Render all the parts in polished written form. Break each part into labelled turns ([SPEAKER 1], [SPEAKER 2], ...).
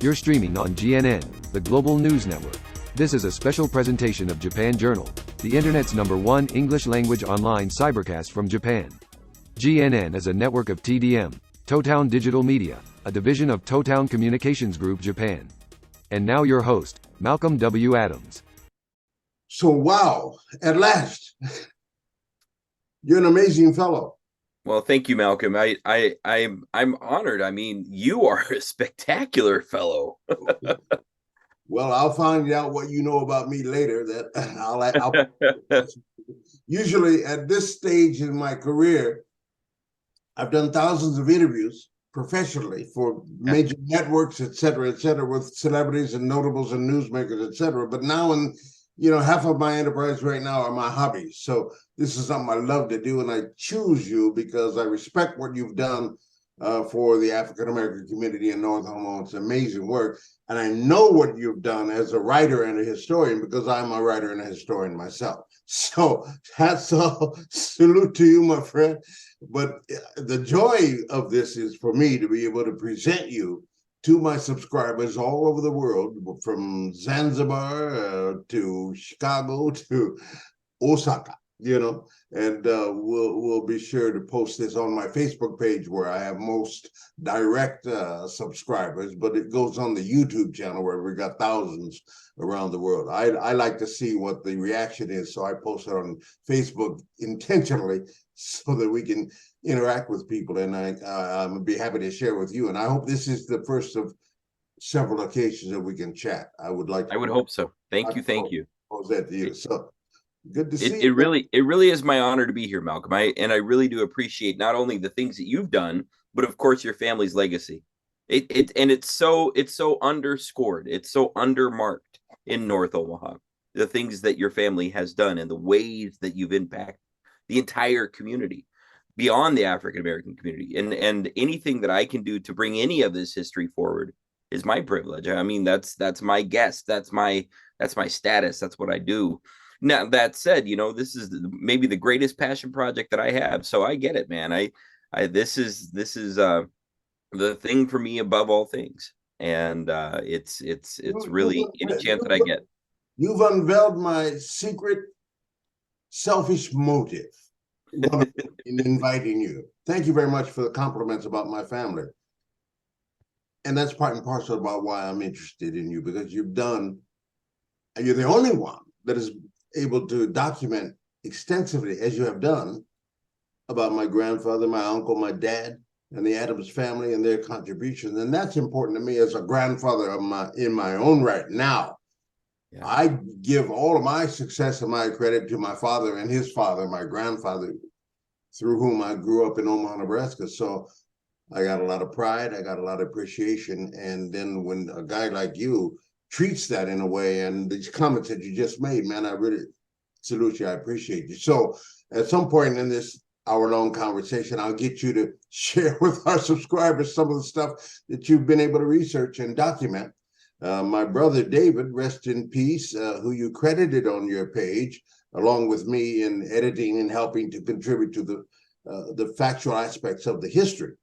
[SPEAKER 1] You're streaming on GNN, the global news network. This is a special presentation of Japan Journal, the internet's #1 English language online cybercast from Japan. GNN is a network of TDM, Totown Digital Media, a division of Totown Communications Group Japan. And now your host, Malcolm W. Adams.
[SPEAKER 2] So, wow, at last, you're an amazing fellow.
[SPEAKER 3] Well, thank you, Malcolm. I'm honored. I mean, you are a spectacular fellow.
[SPEAKER 2] Well, I'll find out what you know about me later. I'll usually at this stage in my career, I've done thousands of interviews professionally for major networks, et cetera, with celebrities and notables and newsmakers, et cetera. But now, half of my enterprise right now are my hobbies. So this is something I love to do, and I choose you because I respect what you've done for the African-American community in North Omaha. It's amazing work. And I know what you've done as a writer and a historian because I'm a writer and a historian myself. So hats off, salute to you, my friend. But the joy of this is for me to be able to present you to my subscribers all over the world, from Zanzibar to Chicago to Osaka, and we'll be sure to post this on my Facebook page where I have most direct subscribers, but it goes on the YouTube channel where we got thousands around the world. I like to see what the reaction is, so I post it on Facebook intentionally so that we can interact with people, and I'm be happy to share with you. And I hope this is the first of several occasions that we can chat. I would hope
[SPEAKER 3] so. Thank you.
[SPEAKER 2] Pose that to you. So good to see
[SPEAKER 3] you. It really is my honor to be here, Malcolm. I really do appreciate not only the things that you've done, but of course your family's legacy. It's so underscored. It's so undermarked in North Omaha. The things that your family has done and the ways that you've impacted the entire community beyond the African-American community, and anything that I can do to bring any of this history forward is my privilege. I mean, that's my guest. That's my status. That's what I do. Now, that said, this is maybe the greatest passion project that I have. So I get it, man. This is the thing for me above all things. And it's really any chance that I get.
[SPEAKER 2] You've unveiled my secret selfish motive in inviting you. Thank you very much for the compliments about my family. And that's part and parcel about why I'm interested in you, because you're the only one that is able to document extensively, as you have done, about my grandfather, my uncle, my dad, and the Adams family and their contributions. And that's important to me as a grandfather in my own right now. Yeah. I give all of my success and my credit to my father and his father, my grandfather, through whom I grew up in Omaha, Nebraska. So I got a lot of pride, I got a lot of appreciation. And then when a guy like you treats that in a way, and these comments that you just made, man, I really salute you. I appreciate you. So at some point in this hour-long conversation, I'll get you to share with our subscribers some of the stuff that you've been able to research and document. My brother David, rest in peace, who you credited on your page, along with me in editing and helping to contribute to the factual aspects of the history.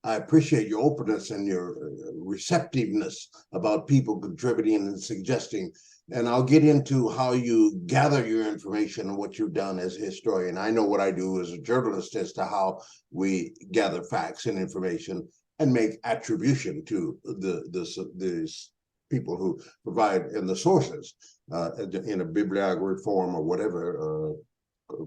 [SPEAKER 2] I appreciate your openness and your receptiveness about people contributing and suggesting. And I'll get into how you gather your information and what you've done as a historian. I know what I do as a journalist as to how we gather facts and information and make attribution to the people who provide and the sources in a bibliography form or whatever,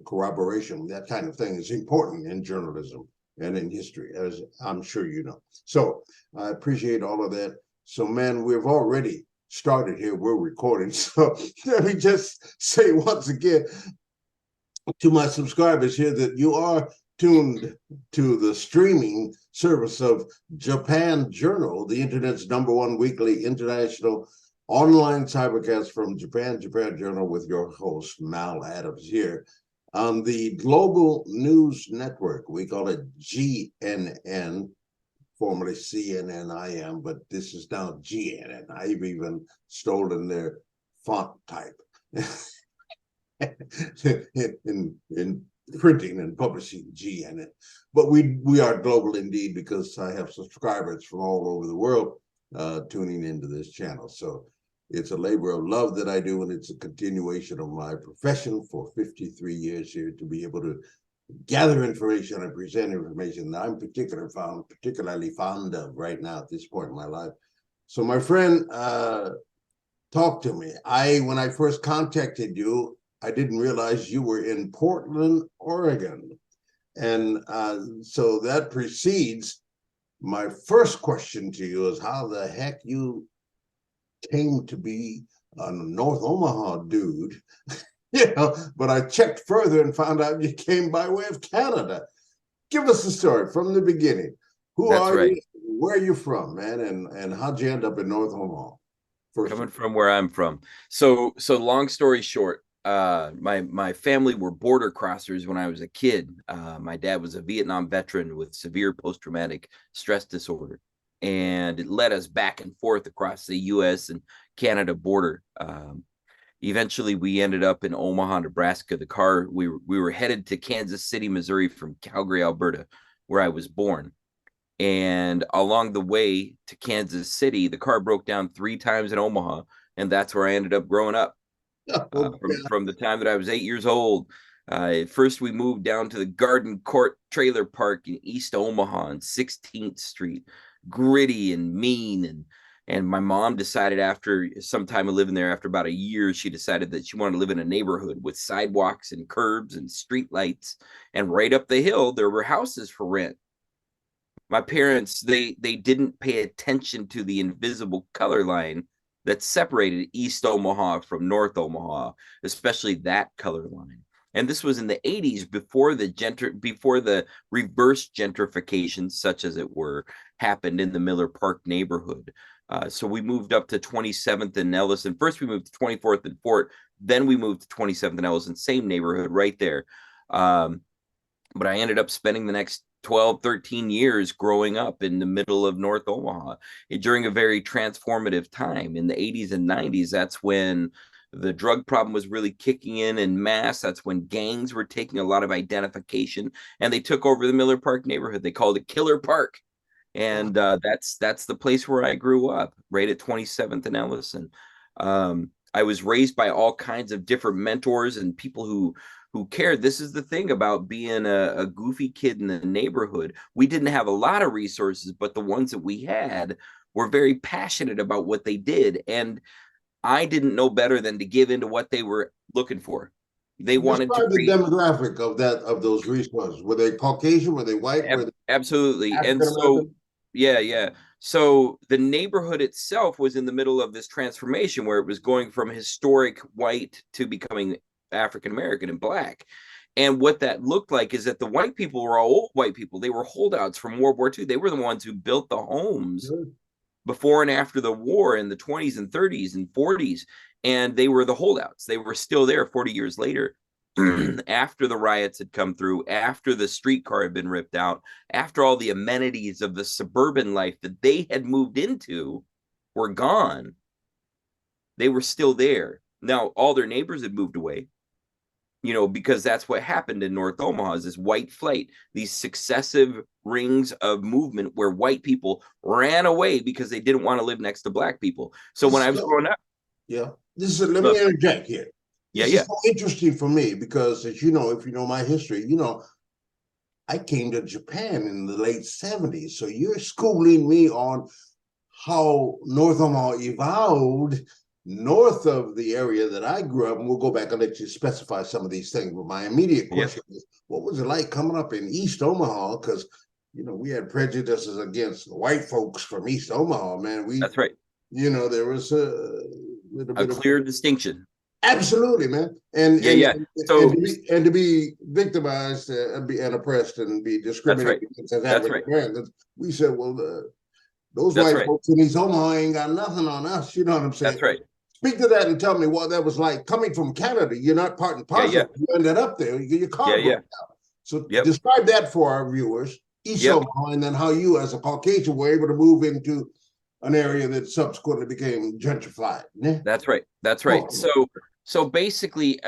[SPEAKER 2] corroboration. That kind of thing is important in journalism and in history, as I'm sure you know. So I appreciate all of that. So, man, we've already started here. We're recording. So let me just say once again to my subscribers here that you are tuned to the streaming service of Japan Journal, the internet's #1 weekly international online cybercast from Japan Journal, with your host, Mal Adams, here on the Global News Network. We call it GNN, formerly CNNIM, but this is now GNN. I've even stolen their font type in printing and publishing GNN. But we are global indeed, because I have subscribers from all over the world. tuning into this channel. So it's a labor of love that I do, and it's a continuation of my profession for 53 years here to be able to gather information and present information that I'm particularly fond of right now at this point in my life. So my friend, talk to me. When I first contacted you, I didn't realize you were in Portland, Oregon. And so that precedes my first question to you is how the heck you came to be a North Omaha dude. But I checked further and found out you came by way of Canada. Give us the story from the beginning. Who are you? Where are you from, man? And how'd you end up in North Omaha?
[SPEAKER 3] Coming from where I'm from. So long story short, my family were border crossers when I was a kid. My dad was a Vietnam veteran with severe post-traumatic stress disorder, and it led us back and forth across the U.S. and Canada border. Eventually, we ended up in Omaha, Nebraska. We were headed to Kansas City, Missouri from Calgary, Alberta, where I was born. And along the way to Kansas City, the car broke down 3 times in Omaha, and that's where I ended up growing up. From the time that I was 8 years old. First, we moved down to the Garden Court Trailer Park in East Omaha on 16th Street, gritty and mean. And my mom decided after some time of living there, after about a year, she decided that she wanted to live in a neighborhood with sidewalks and curbs and street lights. And right up the hill, there were houses for rent. My parents, they didn't pay attention to the invisible color line that separated East Omaha from North Omaha, especially that color line. And this was in the 80s before the reverse gentrification, such as it were, happened in the Miller Park neighborhood. So we moved up to 27th and Ellison. First, we moved to 24th and Fort. Then we moved to 27th and Ellison, same neighborhood right there. But I ended up spending the next 12, 13 years growing up in the middle of North Omaha during a very transformative time in the 80s and 90s. That's when the drug problem was really kicking in mass. That's when gangs were taking a lot of identification, and they took over the Miller Park neighborhood. They called it Killer Park. And that's the place where I grew up, right at 27th and Ellison. I was raised by all kinds of different mentors and people who cared. This is the thing about being a goofy kid in the neighborhood. We didn't have a lot of resources, but the ones that we had were very passionate about what they did. And I didn't know better than to give into what they were looking for. They wanted to
[SPEAKER 2] create the demographic of those resources. Were they Caucasian? Were they white?
[SPEAKER 3] Absolutely. And so, yeah. So the neighborhood itself was in the middle of this transformation where it was going from historic white to becoming African-American and Black. And what that looked like is that the white people were all old white people. They were holdouts from World War II. They were the ones who built the homes before and after the war in the 20s and 30s and 40s. And they were the holdouts. They were still there 40 years later, after the riots had come through, after the streetcar had been ripped out, after all the amenities of the suburban life that they had moved into were gone. They were still there. Now, all their neighbors had moved away, because that's what happened in North Omaha, is this white flight, these successive rings of movement where white people ran away because they didn't want to live next to Black people. So when I was growing up.
[SPEAKER 2] Yeah. Let me interject here. This is so interesting for me because, as you know, if you know my history, I came to Japan in the late 70s. So you're schooling me on how North Omaha evolved north of the area that I grew up, and we'll go back and let you specify some of these things. But my immediate question is, what was it like coming up in East Omaha? Because, we had prejudices against white folks from East Omaha, man.
[SPEAKER 3] That's right.
[SPEAKER 2] There was a little bit
[SPEAKER 3] clear distinction.
[SPEAKER 2] Absolutely, man. And to be victimized and oppressed and be discriminated against as African Americans, we said, well, those white folks in East Omaha ain't got nothing on us. You know what I'm saying?
[SPEAKER 3] That's right.
[SPEAKER 2] Speak to that and tell me what that was like coming from Canada. You're not part and parcel. You ended up there. Your car broke out. So describe that for our viewers, East Omaha, and then how you, as a Caucasian, were able to move into an area that subsequently became gentrified.
[SPEAKER 3] That's right. So basically,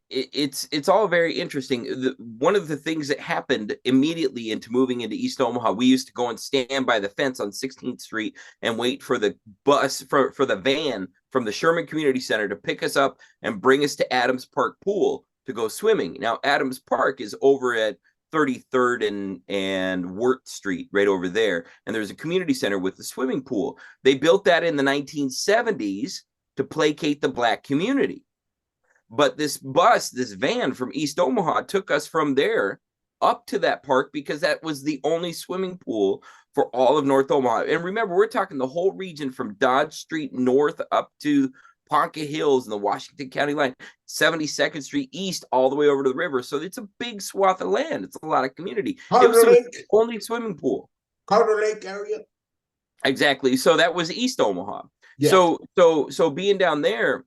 [SPEAKER 3] it's all very interesting. One of the things that happened immediately into moving into East Omaha, we used to go and stand by the fence on 16th Street and wait for the bus for the van from the Sherman Community Center to pick us up and bring us to Adams Park Pool to go swimming. Now, Adams Park is over at 33rd and Wirt Street, right over there. And there's a community center with the swimming pool. They built that in the 1970s to placate the Black community. But this van from East Omaha took us from there up to that park because that was the only swimming pool for all of North Omaha. And remember, we're talking the whole region from Dodge Street north up to Ponca Hills and the Washington County line, 72nd Street east, all the way over to the river. So it's a big swath of land. It's a lot of community. It was the only swimming pool.
[SPEAKER 2] Carter Lake area?
[SPEAKER 3] Exactly. So that was East Omaha.
[SPEAKER 2] Yes.
[SPEAKER 3] So being down there,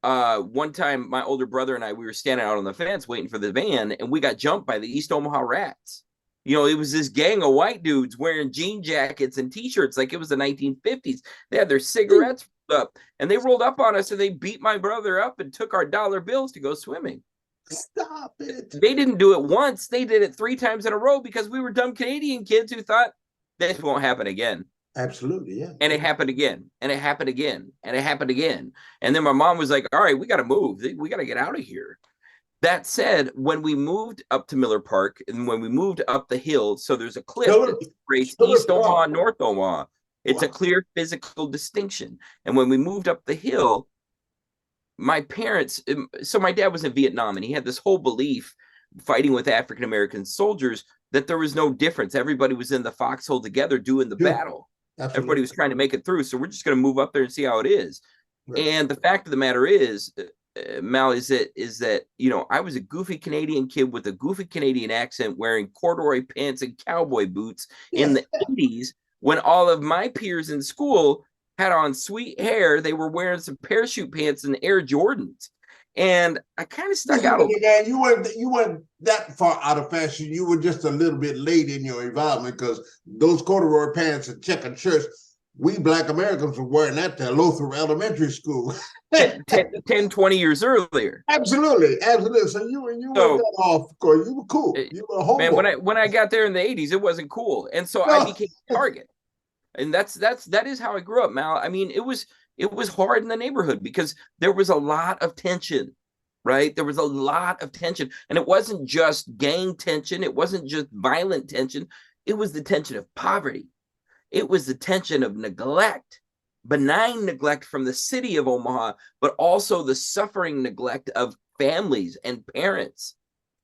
[SPEAKER 3] one time my older brother and I, we were standing out on the fence waiting for the van, and we got jumped by the East Omaha Rats. You know, it was this gang of white dudes wearing jean jackets and t-shirts like it was the 1950s. They had their cigarettes up, and they rolled up on us and they beat my brother up and took our dollar bills to go swimming.
[SPEAKER 2] Stop it.
[SPEAKER 3] They didn't do it once. They did it 3 times in a row because we were dumb Canadian kids who thought this won't happen again.
[SPEAKER 2] Absolutely, yeah.
[SPEAKER 3] And it happened again, and it happened again, and it happened again. And then my mom was like, all right, we got to move. We got to get out of here. That said, when we moved up to Miller Park and when we moved up the hill, so there's a cliff that separates East Omaha and North Omaha. It's a clear physical distinction. And when we moved up the hill, my parents, so my dad was in Vietnam, and he had this whole belief fighting with African-American soldiers that there was no difference. Everybody was in the foxhole together doing the battle. Absolutely. Everybody was trying to make it through. So we're just going to move up there and see how it is. Right. And the fact of the matter is, Mal, is that, you know, I was a goofy Canadian kid with a goofy Canadian accent wearing corduroy pants and cowboy boots in the 80s when all of my peers in school had on sweet hair. They were wearing some parachute pants and Air Jordans. And I kind of stuck out.
[SPEAKER 2] And you weren't that far out of fashion. You were just a little bit late in your involvement because those corduroy pants and checkered shirts, we Black Americans were wearing that to Lothrop Elementary School
[SPEAKER 3] 10, 20 years earlier.
[SPEAKER 2] Absolutely. So you were that off, course. You were cool. You were a homeboy.
[SPEAKER 3] Man, when I got there in the 80s, it wasn't cool. And so I became a target. And that is how I grew up, Mal. I mean, it was hard in the neighborhood because there was a lot of tension, right? There was a lot of tension. And it wasn't just gang tension. It wasn't just violent tension. It was the tension of poverty. It was the tension of neglect, benign neglect from the city of Omaha, but also the suffering neglect of families and parents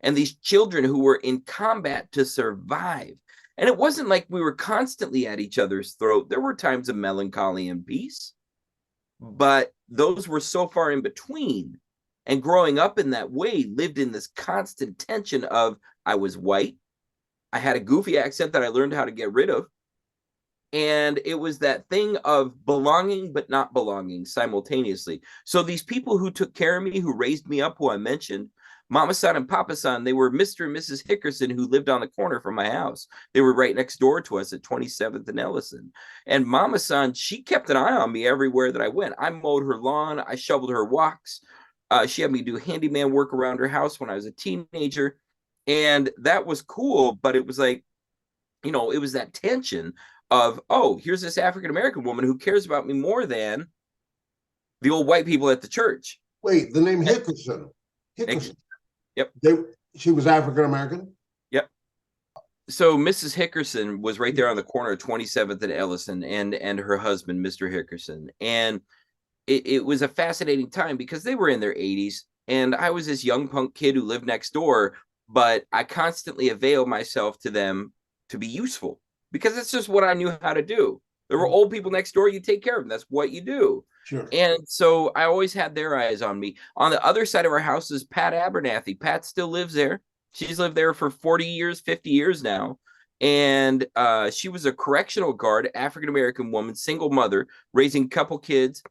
[SPEAKER 3] and these children who were in combat to survive. And it wasn't like we were constantly at each other's throat. There were times of melancholy and peace, but those were so far in between. And growing up in that way, lived in this constant tension of I was white. I had a goofy accent that I learned how to get rid of. And it was that thing of belonging, but not belonging simultaneously. So these people who took care of me, who raised me up, who I mentioned, Mama San and Papa San, they were Mr. and Mrs. Hickerson, who lived on the corner from my house. They were right next door to us at 27th and Ellison. And Mama San, she kept an eye on me everywhere that I went. I mowed her lawn. I shoveled her walks. She had me do handyman work around her house when I was a teenager. And that was cool. But it was like, you know, it was that tension of, oh, here's this African-American woman who cares about me more than the old white people at the church.
[SPEAKER 2] Wait, the name Hickerson.
[SPEAKER 3] Yep.
[SPEAKER 2] She was African-American?
[SPEAKER 3] Yep. So Mrs. Hickerson was right there on the corner of 27th and Ellison and her husband, Mr. Hickerson. And it was a fascinating time because they were in their 80s. And I was this young punk kid who lived next door, but I constantly availed myself to them to be useful because that's just what I knew how to do. There were old people next door. You take care of them. That's what you do.
[SPEAKER 2] Sure.
[SPEAKER 3] And so I always had their eyes on me. On the other side of our house is Pat Abernathy. Pat still lives there. She's lived there for 40 years, 50 years now. And she was a correctional guard, African-American woman, single mother, raising a couple kids,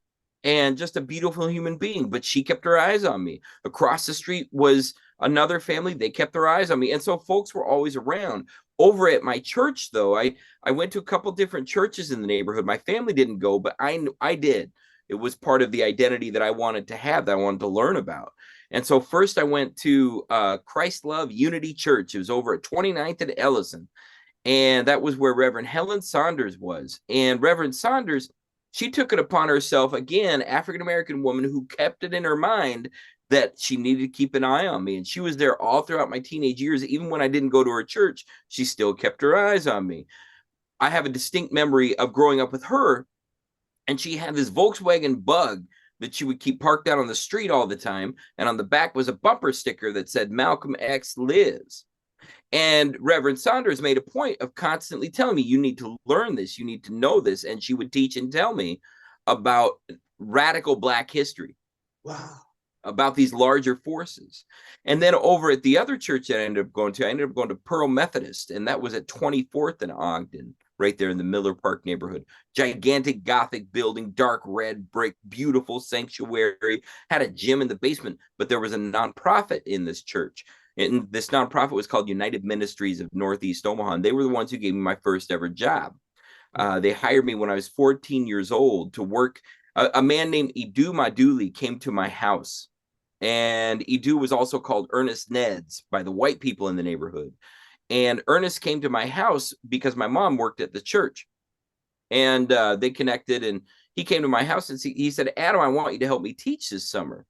[SPEAKER 3] and just a beautiful human being. But she kept her eyes on me. Across the street was another family. They kept their eyes on me. And so folks were always around. Over at my church, though, I went to a couple different churches in the neighborhood. My family didn't go, but I did. It was part of the identity that I wanted to have, that I wanted to learn about. And so first I went to Christ Love Unity Church. It was over at 29th and Ellison. And that was where Reverend Helen Saunders was. And Reverend Saunders, she took it upon herself, again, African-American woman who kept it in her mind that she needed to keep an eye on me. And she was there all throughout my teenage years. Even when I didn't go to her church, she still kept her eyes on me. I have a distinct memory of growing up with her, and she had this Volkswagen Bug that she would keep parked out on the street all the time. And on the back was a bumper sticker that said, Malcolm X lives. And Reverend Saunders made a point of constantly telling me, you need to learn this, you need to know this. And she would teach and tell me about radical Black history.
[SPEAKER 2] Wow.
[SPEAKER 3] About these larger forces. And then over at the other church that I ended up going to Pearl Methodist, and that was at 24th and Ogden, right there in the Miller Park neighborhood. Gigantic Gothic building, dark red brick, beautiful sanctuary, had a gym in the basement, but there was a nonprofit in this church. And this nonprofit was called United Ministries of Northeast Omaha. And they were the ones who gave me my first ever job. They hired me when I was 14 years old to work. A man named Idu Maduli came to my house. And Idu was also called Ernest Neds by the white people in the neighborhood. And Ernest came to my house because my mom worked at the church. And they connected, and he came to my house and he said, Adam, I want you to help me teach this summer.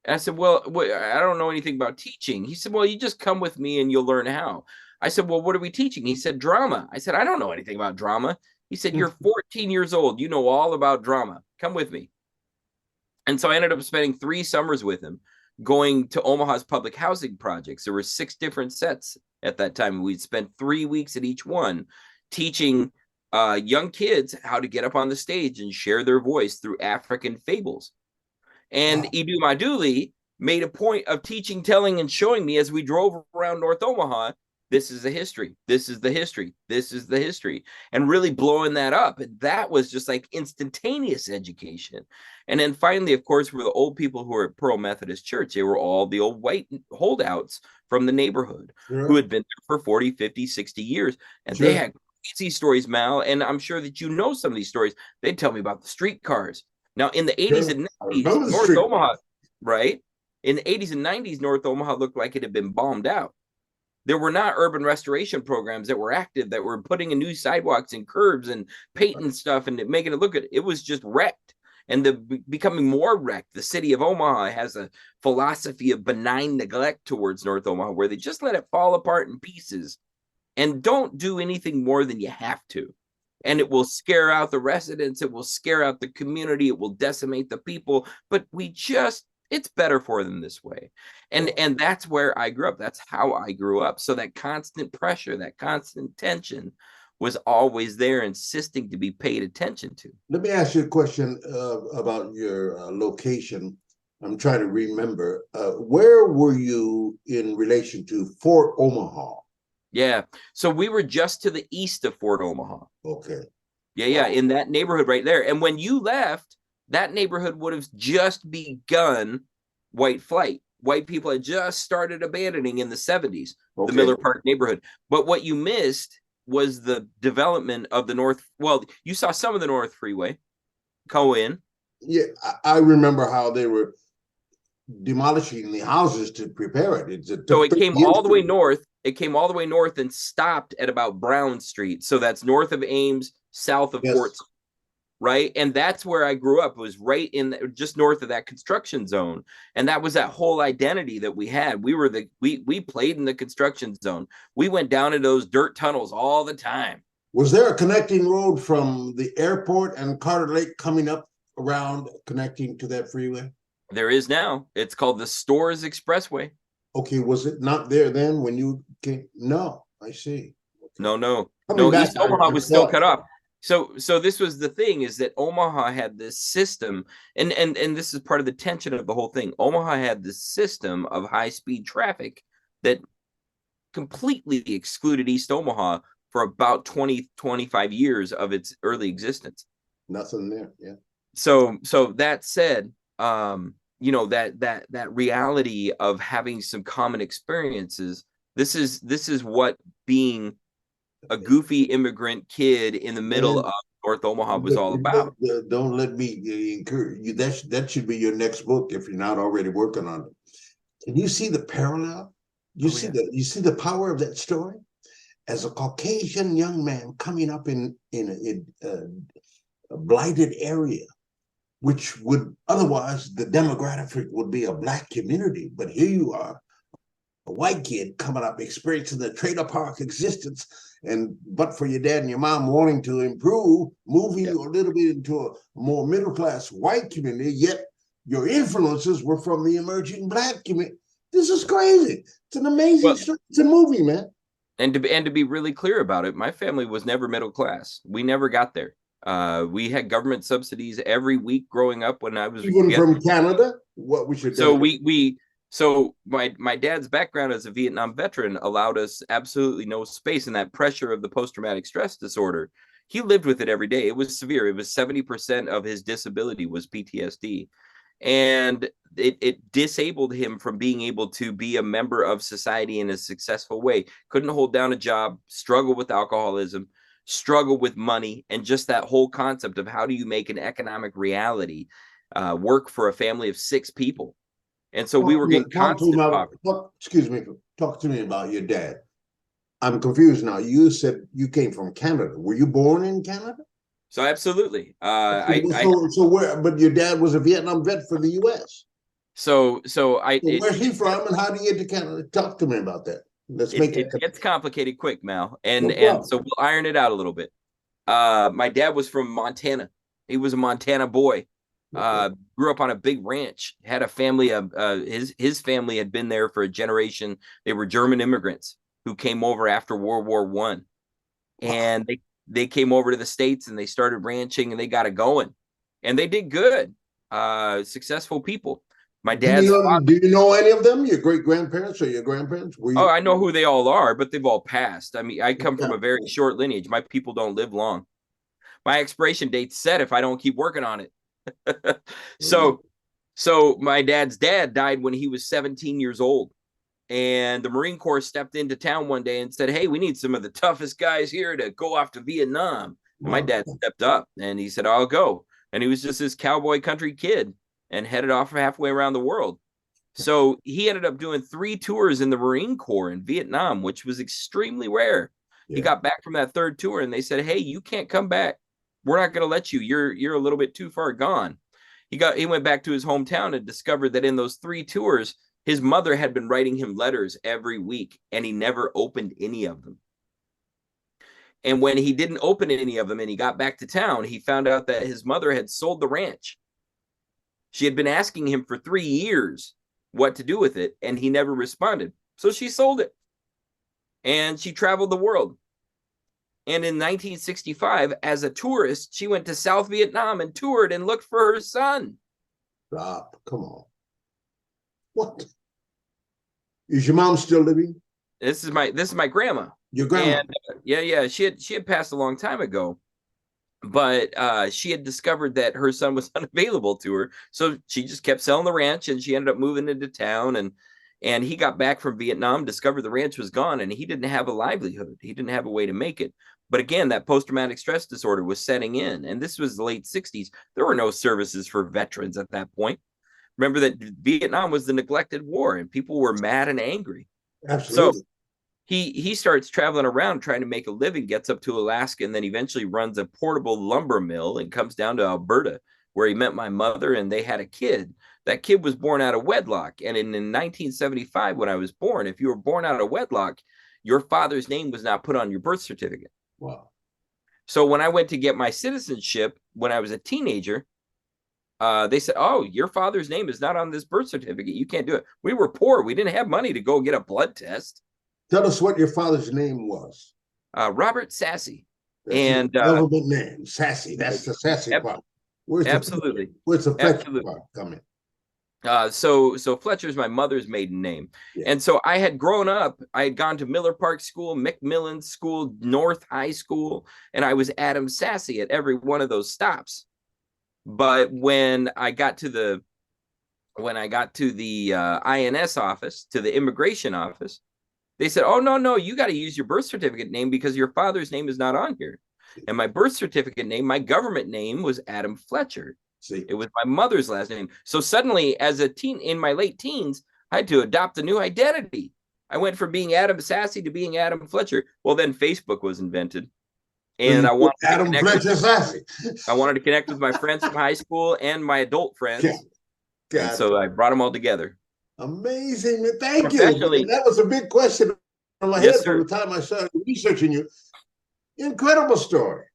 [SPEAKER 3] And I said, well, I don't know anything about teaching. He said, well, you just come with me and you'll learn how. I said, well, what are we teaching? He said, drama. I said, I don't know anything about drama. He said, you're 14 years old. You know all about drama. Come with me. And so I ended up spending 3 summers with him, going to Omaha's public housing projects. There were 6 different sets at that time. We'd spent 3 weeks at each one teaching young kids how to get up on the stage and share their voice through African fables. And Idu Maduli made a point of teaching, telling, and showing me as we drove around North Omaha, this is the history, this is the history, this is the history, and really blowing that up. And that was just like instantaneous education. And then finally, of course, were the old people who were at Pearl Methodist Church. They were all the old white holdouts from the neighborhood who had been there for 40, 50, 60 years. And they had crazy stories, Mal. And I'm sure that you know some of these stories. They'd tell me about the streetcars. Now, in the 80s and 90s, North Omaha, right? In the 80s and 90s, North Omaha looked like it had been bombed out. There were not urban restoration programs that were active, that were putting in new sidewalks and curbs and painting stuff and making it look good. It was just wrecked, and becoming more wrecked. The city of Omaha has a philosophy of benign neglect towards North Omaha, where they just let it fall apart in pieces and don't do anything more than you have to. And it will scare out the residents. It will scare out the community. It will decimate the people. But it's better for them this way. And that's where I grew up. That's how I grew up. So that constant pressure, that constant tension was always there, insisting to be paid attention to.
[SPEAKER 2] Let me ask you a question about your location. I'm trying to remember. Where were you in relation to Fort Omaha?
[SPEAKER 3] Yeah. So we were just to the east of Fort Omaha.
[SPEAKER 2] Okay.
[SPEAKER 3] Yeah. In that neighborhood right there. And when you left, that neighborhood would have just begun white flight. White people had just started abandoning in the 70s, the Miller Park neighborhood. But what you missed was the development of the North. Well, you saw some of the North Freeway go in.
[SPEAKER 2] Yeah, I remember how they were demolishing the houses to prepare it.
[SPEAKER 3] So it came all the way north. It came all the way north and stopped at about Brown Street. So that's north of Ames, south of Fort, right? And that's where I grew up. It was right in just north of that construction zone. And that was that whole identity that we had. We played in the construction zone. We went down into those dirt tunnels all the time.
[SPEAKER 2] Was there a connecting road from the airport and Carter Lake coming up around connecting to that freeway?
[SPEAKER 3] There is now. It's called the Stores Expressway.
[SPEAKER 2] Okay, was it not there then when you came? No, I see. Okay.
[SPEAKER 3] No. East Omaha was still cut off. So this was the thing, is that Omaha had this system, and this is part of the tension of the whole thing. Omaha had this system of high-speed traffic that completely excluded East Omaha for about 20, 25 years of its early existence.
[SPEAKER 2] Nothing there, yeah.
[SPEAKER 3] So that said, that reality of having some common experiences, this is what being a goofy immigrant kid in the middle of North Omaha was all about.
[SPEAKER 2] Don't let me encourage you. That should be your next book if you're not already working on it. Can you see the parallel? You see the power of that story? As a Caucasian young man coming up in a blighted area, which would otherwise the demographic would be a Black community, but here you are, a white kid coming up, experiencing the trailer park existence, but for your dad and your mom wanting to improve, moving you a little bit into a more middle class white community, yet your influences were from the emerging Black community. This is crazy. It's an amazing story. It's a movie, man.
[SPEAKER 3] And to be really clear about it, my family was never middle class. We never got there. We had government subsidies every week growing up when I was
[SPEAKER 2] even from Canada. What we should
[SPEAKER 3] do. So my dad's background as a Vietnam veteran allowed us absolutely no space in that pressure of the post-traumatic stress disorder. He lived with it every day. It was severe. It was 70% of his disability was PTSD. And it disabled him from being able to be a member of society in a successful way. Couldn't hold down a job, struggled with alcoholism, struggled with money, and just that whole concept of how do you make an economic reality work for a family of 6 people. And so we were getting constant poverty.
[SPEAKER 2] Excuse me, talk to me about your dad. I'm confused now. You said you came from Canada. Were you born in Canada?
[SPEAKER 3] So absolutely.
[SPEAKER 2] But your dad was a Vietnam vet for the U.S.
[SPEAKER 3] So
[SPEAKER 2] where's he from, and how do you get to Canada? Talk to me about that.
[SPEAKER 3] It gets complicated quick, Mal, and so we'll iron it out a little bit. My dad was from Montana. He was a Montana boy. Grew up on a big ranch. Had a family of his family had been there for a generation. They were German immigrants who came over after World War I, and they came over to the States and they started ranching and they got it going, and they did good. Successful people. My dad's
[SPEAKER 2] do you know any of them? Your great grandparents or your grandparents?
[SPEAKER 3] I know who they all are, but they've all passed. I mean, I come from a very short lineage. My people don't live long. My expiration date's set if I don't keep working on it. So my dad's dad died when he was 17 years old. And the Marine Corps stepped into town one day and said, "Hey, we need some of the toughest guys here to go off to Vietnam." And my dad stepped up and he said, "I'll go." And he was just this cowboy country kid and headed off halfway around the world. So he ended up doing 3 tours in the Marine Corps in Vietnam, which was extremely rare. Yeah. He got back from that 3rd tour and they said, "Hey, you can't come back. We're not going to let you. You're a little bit too far gone." He went back to his hometown and discovered that in those 3 tours, his mother had been writing him letters every week, and he never opened any of them. And when he didn't open any of them and he got back to town, he found out that his mother had sold the ranch. She had been asking him for 3 years what to do with it, and he never responded. So she sold it, and she traveled the world. And in 1965, as a tourist, she went to South Vietnam and toured and looked for her son.
[SPEAKER 2] Stop. Come on. What? Is your mom still living?
[SPEAKER 3] This is my grandma.
[SPEAKER 2] Your grandma?
[SPEAKER 3] And, yeah. She had passed a long time ago, but she had discovered that her son was unavailable to her, so she just kept selling the ranch, and she ended up moving into town. And he got back from Vietnam, discovered the ranch was gone, and he didn't have a livelihood. He didn't have a way to make it. But again, that post-traumatic stress disorder was setting in, and this was the late 60s. There were no services for veterans at that point. Remember that Vietnam was the neglected war, and people were mad and angry.
[SPEAKER 2] Absolutely.
[SPEAKER 3] So he starts traveling around trying to make a living, gets up to Alaska, and then eventually runs a portable lumber mill and comes down to Alberta, where he met my mother, and they had a kid. That kid was born out of wedlock. And in 1975, when I was born, if you were born out of wedlock, your father's name was not put on your birth certificate.
[SPEAKER 2] Wow.
[SPEAKER 3] So when I went to get my citizenship when I was a teenager, they said, "Oh, your father's name is not on this birth certificate. You can't do it." We were poor. We didn't have money to go get a blood test.
[SPEAKER 2] Tell us what your father's name was.
[SPEAKER 3] Robert Sasse.
[SPEAKER 2] That's and relevant name, Sasse. That's the Sasse part.
[SPEAKER 3] Absolutely.
[SPEAKER 2] Where's the Fletcher part coming?
[SPEAKER 3] So Fletcher's my mother's maiden name. Yeah. And so I had grown up, I had gone to Miller Park School, McMillan School, North High School, and I was Adam Sasse at every one of those stops. But when I got to the INS office, to the immigration office, they said, "Oh, no, you got to use your birth certificate name because your father's name is not on here." And my birth certificate name, my government name was Adam Fletcher. See, it was my mother's last name. So suddenly, as a teen, in my late teens, I had to adopt a new identity. I went from being Adam Sasse to being Adam Fletcher. Well, then Facebook was invented,
[SPEAKER 2] So
[SPEAKER 3] and
[SPEAKER 2] you
[SPEAKER 3] I
[SPEAKER 2] put
[SPEAKER 3] wanted to
[SPEAKER 2] Adam
[SPEAKER 3] connect.
[SPEAKER 2] Fletcher Sasse.
[SPEAKER 3] I wanted to connect with my friends from high school and my adult friends, and
[SPEAKER 2] God.
[SPEAKER 3] so I brought them all together.
[SPEAKER 2] Amazing, man. Thank you.
[SPEAKER 3] Professionally,
[SPEAKER 2] That was a big question in my
[SPEAKER 3] yes,
[SPEAKER 2] head from
[SPEAKER 3] sir.
[SPEAKER 2] the time I started researching you. Incredible story.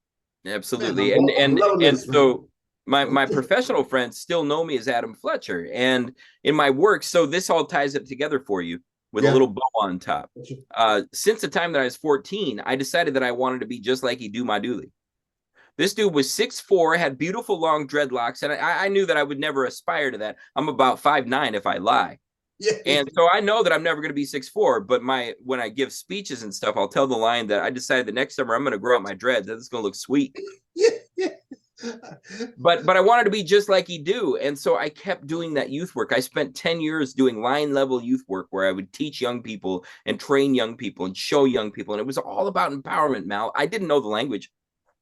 [SPEAKER 3] Absolutely.
[SPEAKER 2] Man, I'm loving
[SPEAKER 3] And
[SPEAKER 2] this, man.
[SPEAKER 3] so my professional friends still know me as Adam Fletcher. And in my work, so this all ties it together for you with a little bow on top. Since the time that I was 14, I decided that I wanted to be just like Idu Maduli. This dude was 6'4", had beautiful long dreadlocks, and I knew that I would never aspire to that. I'm about 5'9" if I lie.
[SPEAKER 2] Yeah.
[SPEAKER 3] And so I know that I'm never going to be 6'4", but when I give speeches and stuff, I'll tell the line that I decided the next summer I'm going to grow out my dreads. That's going to look sweet.
[SPEAKER 2] Yeah.
[SPEAKER 3] But I wanted to be just like Idu. And so I kept doing that youth work. I spent 10 years doing line level youth work where I would teach young people and train young people and show young people. And it was all about empowerment, Mal. I didn't know the language.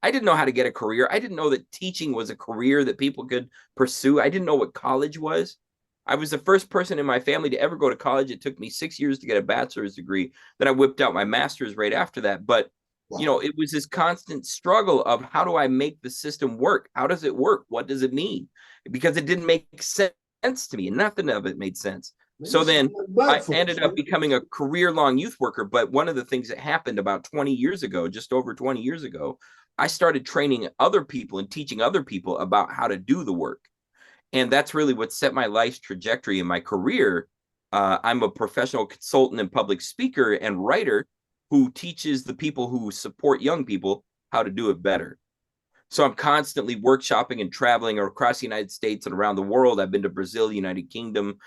[SPEAKER 3] I didn't know how to get a career. I didn't know that teaching was a career that people could pursue. I didn't know what college was. I was the first person in my family to ever go to college. It took me 6 years to get a bachelor's degree. Then I whipped out my master's right after that. But, it was this constant struggle of how do I make the system work? How does it work? What does it mean? Because it didn't make sense to me. Nothing of it made sense. So then I ended up becoming a career-long youth worker. But one of the things that happened about 20 years ago, just over 20 years ago, I started training other people and teaching other people about how to do the work. And that's really what set my life's trajectory in my career. I'm a professional consultant and public speaker and writer who teaches the people who support young people how to do it better. So I'm constantly workshopping and traveling across the United States and around the world. I've been to Brazil, United Kingdom,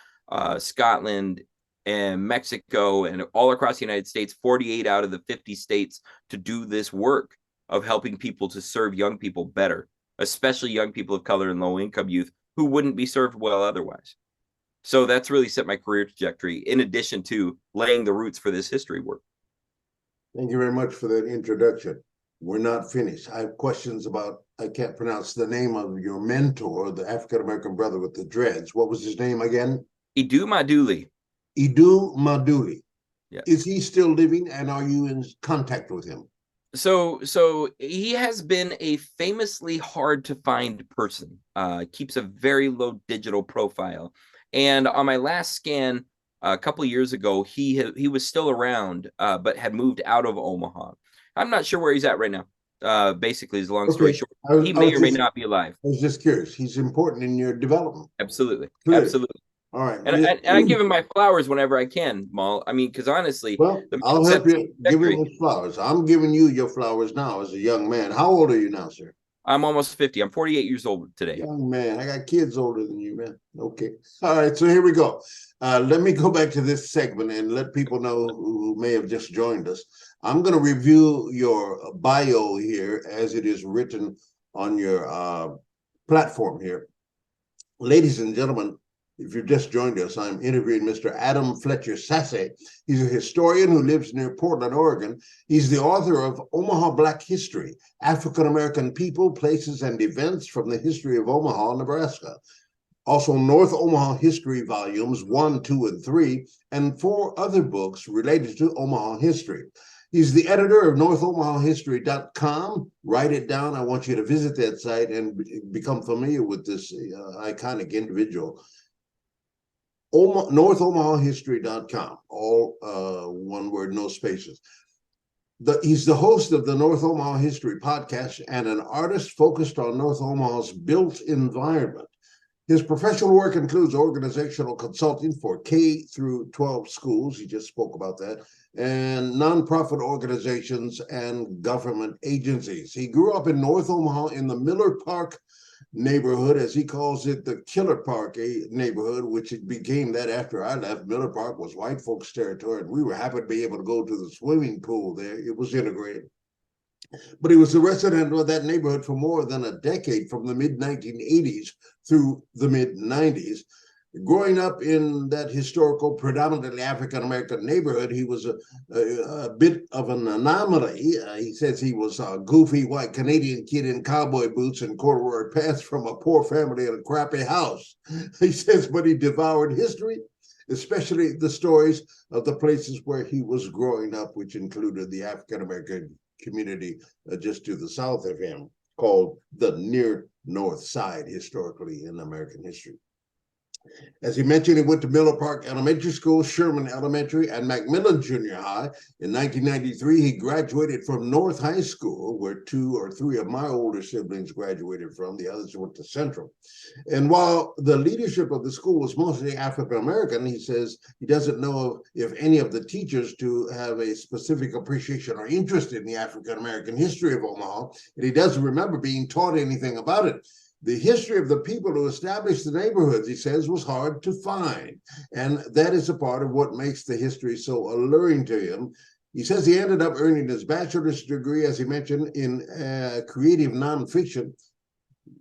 [SPEAKER 3] Scotland, and Mexico, and all across the United States, 48 out of the 50 states, to do this work of helping people to serve young people better, especially young people of color and low-income youth who wouldn't be served well otherwise. So that's really set my career trajectory, in addition to laying the roots for this history work.
[SPEAKER 2] Thank you very much for that introduction. We're not finished. I have questions about, I can't pronounce the name of your mentor, the African-American brother with the dreads. What was his name again?
[SPEAKER 3] Idu Maduli.
[SPEAKER 2] Idu Maduli.
[SPEAKER 3] Yes.
[SPEAKER 2] Is he still living, and are you in contact with him?
[SPEAKER 3] So he has been a famously hard to find person. Keeps a very low digital profile. And on my last scan a couple of years ago, he was still around, but had moved out of Omaha. I'm not sure where he's at right now. Basically, is a long story short, he may or may not be alive.
[SPEAKER 2] I was just curious. He's important in your development.
[SPEAKER 3] Absolutely.
[SPEAKER 2] Clearly.
[SPEAKER 3] Absolutely.
[SPEAKER 2] All right.
[SPEAKER 3] And I give him my flowers whenever I can, Mal. I mean, because honestly,
[SPEAKER 2] well, I'll help you give him his flowers. I'm giving you your flowers now as a young man. How old are you now, sir?
[SPEAKER 3] I'm almost 50. I'm 48 years old today.
[SPEAKER 2] Young man. I got kids older than you, man. Okay. All right. So here we go. Let me go back to this segment and let people know who may have just joined us. I'm going to review your bio here as it is written on your platform here. Ladies and gentlemen, if you've just joined us, I'm interviewing Mr. Adam Fletcher Sasse. He's a historian who lives near Portland, Oregon. He's the author of Omaha Black History, African-American People, Places, and Events from the History of Omaha, Nebraska. Also, North Omaha History Volumes 1, 2, and 3, and 4 other books related to Omaha history. He's the editor of NorthOmahaHistory.com. Write it down. I want you to visit that site and become familiar with this iconic individual. NorthOmahaHistory.com, all one word, no spaces. He's the host of the North Omaha History podcast and an artist focused on North Omaha's built environment. His professional work includes organizational consulting for K through 12 schools, he just spoke about that, and nonprofit organizations and government agencies. He grew up in North Omaha in the Miller Park neighborhood, as he calls it, the Killer Park neighborhood, which it became that after I left. Miller Park was white folks' territory, and we were happy to be able to go to the swimming pool there. It was integrated. But he was a resident of that neighborhood for more than a decade, from the mid-1980s through the mid-90s. Growing up in that historical, predominantly African-American neighborhood, he was a bit of an anomaly. He says he was a goofy white Canadian kid in cowboy boots and corduroy pants from a poor family in a crappy house. He says, but he devoured history especially the stories of the places where he was growing up, which included the African American community just to the south of him, called the near North Side historically in American history. As he mentioned, he went to Miller Park Elementary School, Sherman Elementary, and Macmillan Junior High. In 1993, he graduated from North High School, where 2 or 3 of my older siblings graduated from. The others went to Central. And while the leadership of the school was mostly African American, he says he doesn't know if any of the teachers to have a specific appreciation or interest in the African American history of Omaha, and he doesn't remember being taught anything about it. The history of the people who established the neighborhoods, he says, was hard to find. And that is a part of what makes the history so alluring to him. He says he ended up earning his bachelor's degree, as he mentioned, in creative nonfiction.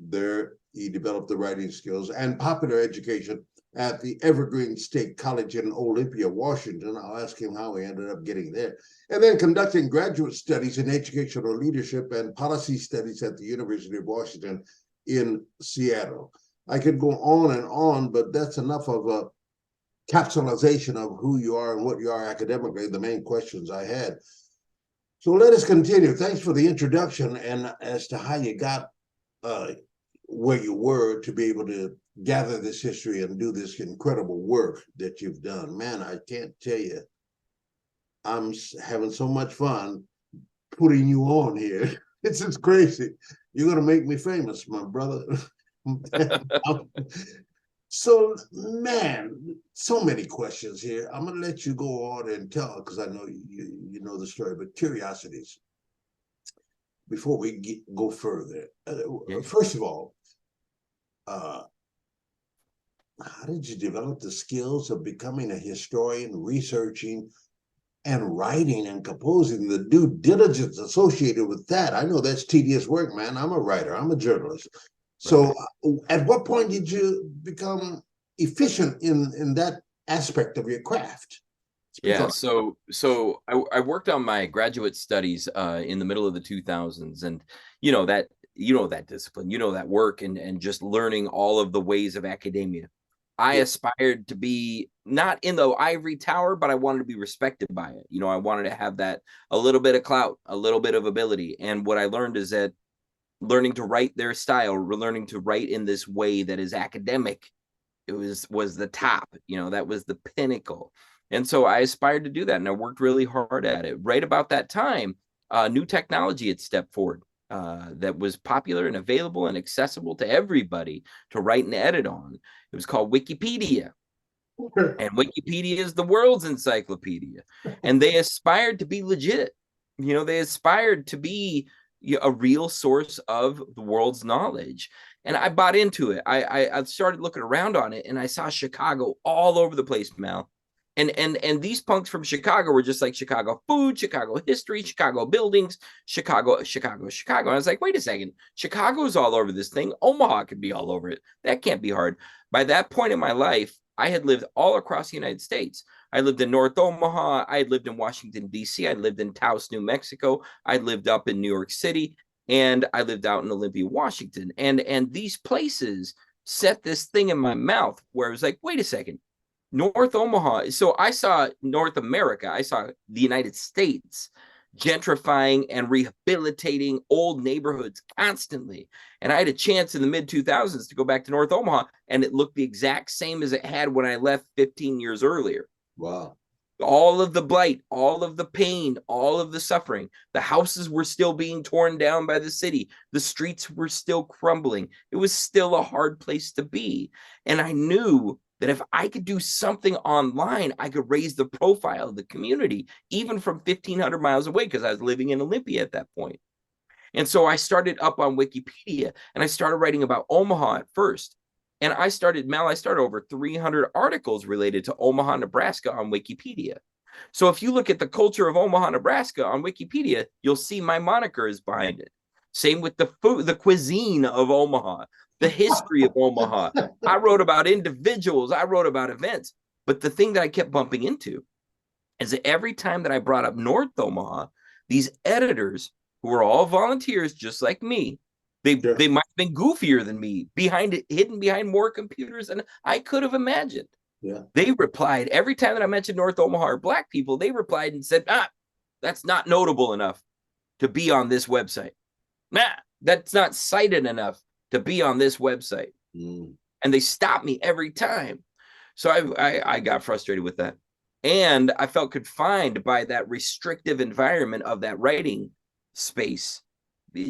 [SPEAKER 2] There, he developed the writing skills and popular education at the Evergreen State College in Olympia, Washington. I'll ask him how he ended up getting there. And then conducting graduate studies in educational leadership and policy studies at the University of Washington in Seattle. I could go on, but that's enough of a capsulization of who you are and what you are academically, the main questions I had. So let us continue. Thanks for the introduction and as to how you got where you were to be able to gather this history and do this incredible work that you've done. Man, I can't tell you, I'm having so much fun putting you on here. This is crazy. You're going to make me famous, my brother. So, man, so many questions here. I'm going to let you go on and tell, because I know you know the story, but curiosities. Before we go further, first of all, how did you develop the skills of becoming a historian, researching, and writing and composing, the due diligence associated with that? I know that's tedious work, man. I'm a writer. I'm a journalist. So at what point did you become efficient in that aspect of your craft?
[SPEAKER 3] Yeah, so I worked on my graduate studies in the middle of the 2000s, and that discipline, that work, and just learning all of the ways of academia. I aspired to be not in the ivory tower, but I wanted to be respected by it. I wanted to have that a little bit of clout, a little bit of ability. And what I learned is that learning to write their style, learning to write in this way that is academic, it was the top, that was the pinnacle. And so I aspired to do that, and I worked really hard at it. Right about that time, new technology had stepped forward that was popular and available and accessible to everybody to write and edit on. It was called Wikipedia. And Wikipedia is the world's encyclopedia. And they aspired to be legit. They aspired to be a real source of the world's knowledge. And I bought into it. I started looking around on it, and I saw Chicago all over the place, Mal. And these punks from Chicago were just like Chicago food, Chicago history, Chicago buildings, Chicago. And I was like, wait a second, Chicago's all over this thing. Omaha could be all over it. That can't be hard. By that point in my life, I had lived all across the United States. I lived in North Omaha. I had lived in Washington, D.C. I lived in Taos, New Mexico. I lived up in New York City, and I lived out in Olympia, Washington. And these places set this thing in my mouth where I was like, wait a second. North Omaha. So I saw North America. I saw the United States gentrifying and rehabilitating old neighborhoods constantly. And I had a chance in the mid 2000s to go back to North Omaha, and it looked the exact same as it had when I left 15 years earlier.
[SPEAKER 2] Wow.
[SPEAKER 3] All of the blight, all of the pain, all of the suffering. The houses were still being torn down by the city. The streets were still crumbling. It was still a hard place to be. And I knew that if I could do something online, I could raise the profile of the community, even from 1,500 miles away, because I was living in Olympia at that point. And so I started up on Wikipedia, and I started writing about Omaha at first. And I started over 300 articles related to Omaha, Nebraska on Wikipedia. So if you look at the culture of Omaha, Nebraska on Wikipedia, you'll see my moniker is behind it. Same with the food, the cuisine of Omaha, the history of Omaha. I wrote about individuals. I wrote about events. But the thing that I kept bumping into is that every time that I brought up North Omaha, these editors, who were all volunteers just like me, they might have been goofier than me, hidden behind more computers than I could have imagined.
[SPEAKER 2] Yeah.
[SPEAKER 3] They replied every time that I mentioned North Omaha or black people, they replied and said, that's not notable enough to be on this website. That's not cited enough to be on this website.
[SPEAKER 2] Mm.
[SPEAKER 3] And they stopped me every time. So I got frustrated with that. And I felt confined by that restrictive environment of that writing space,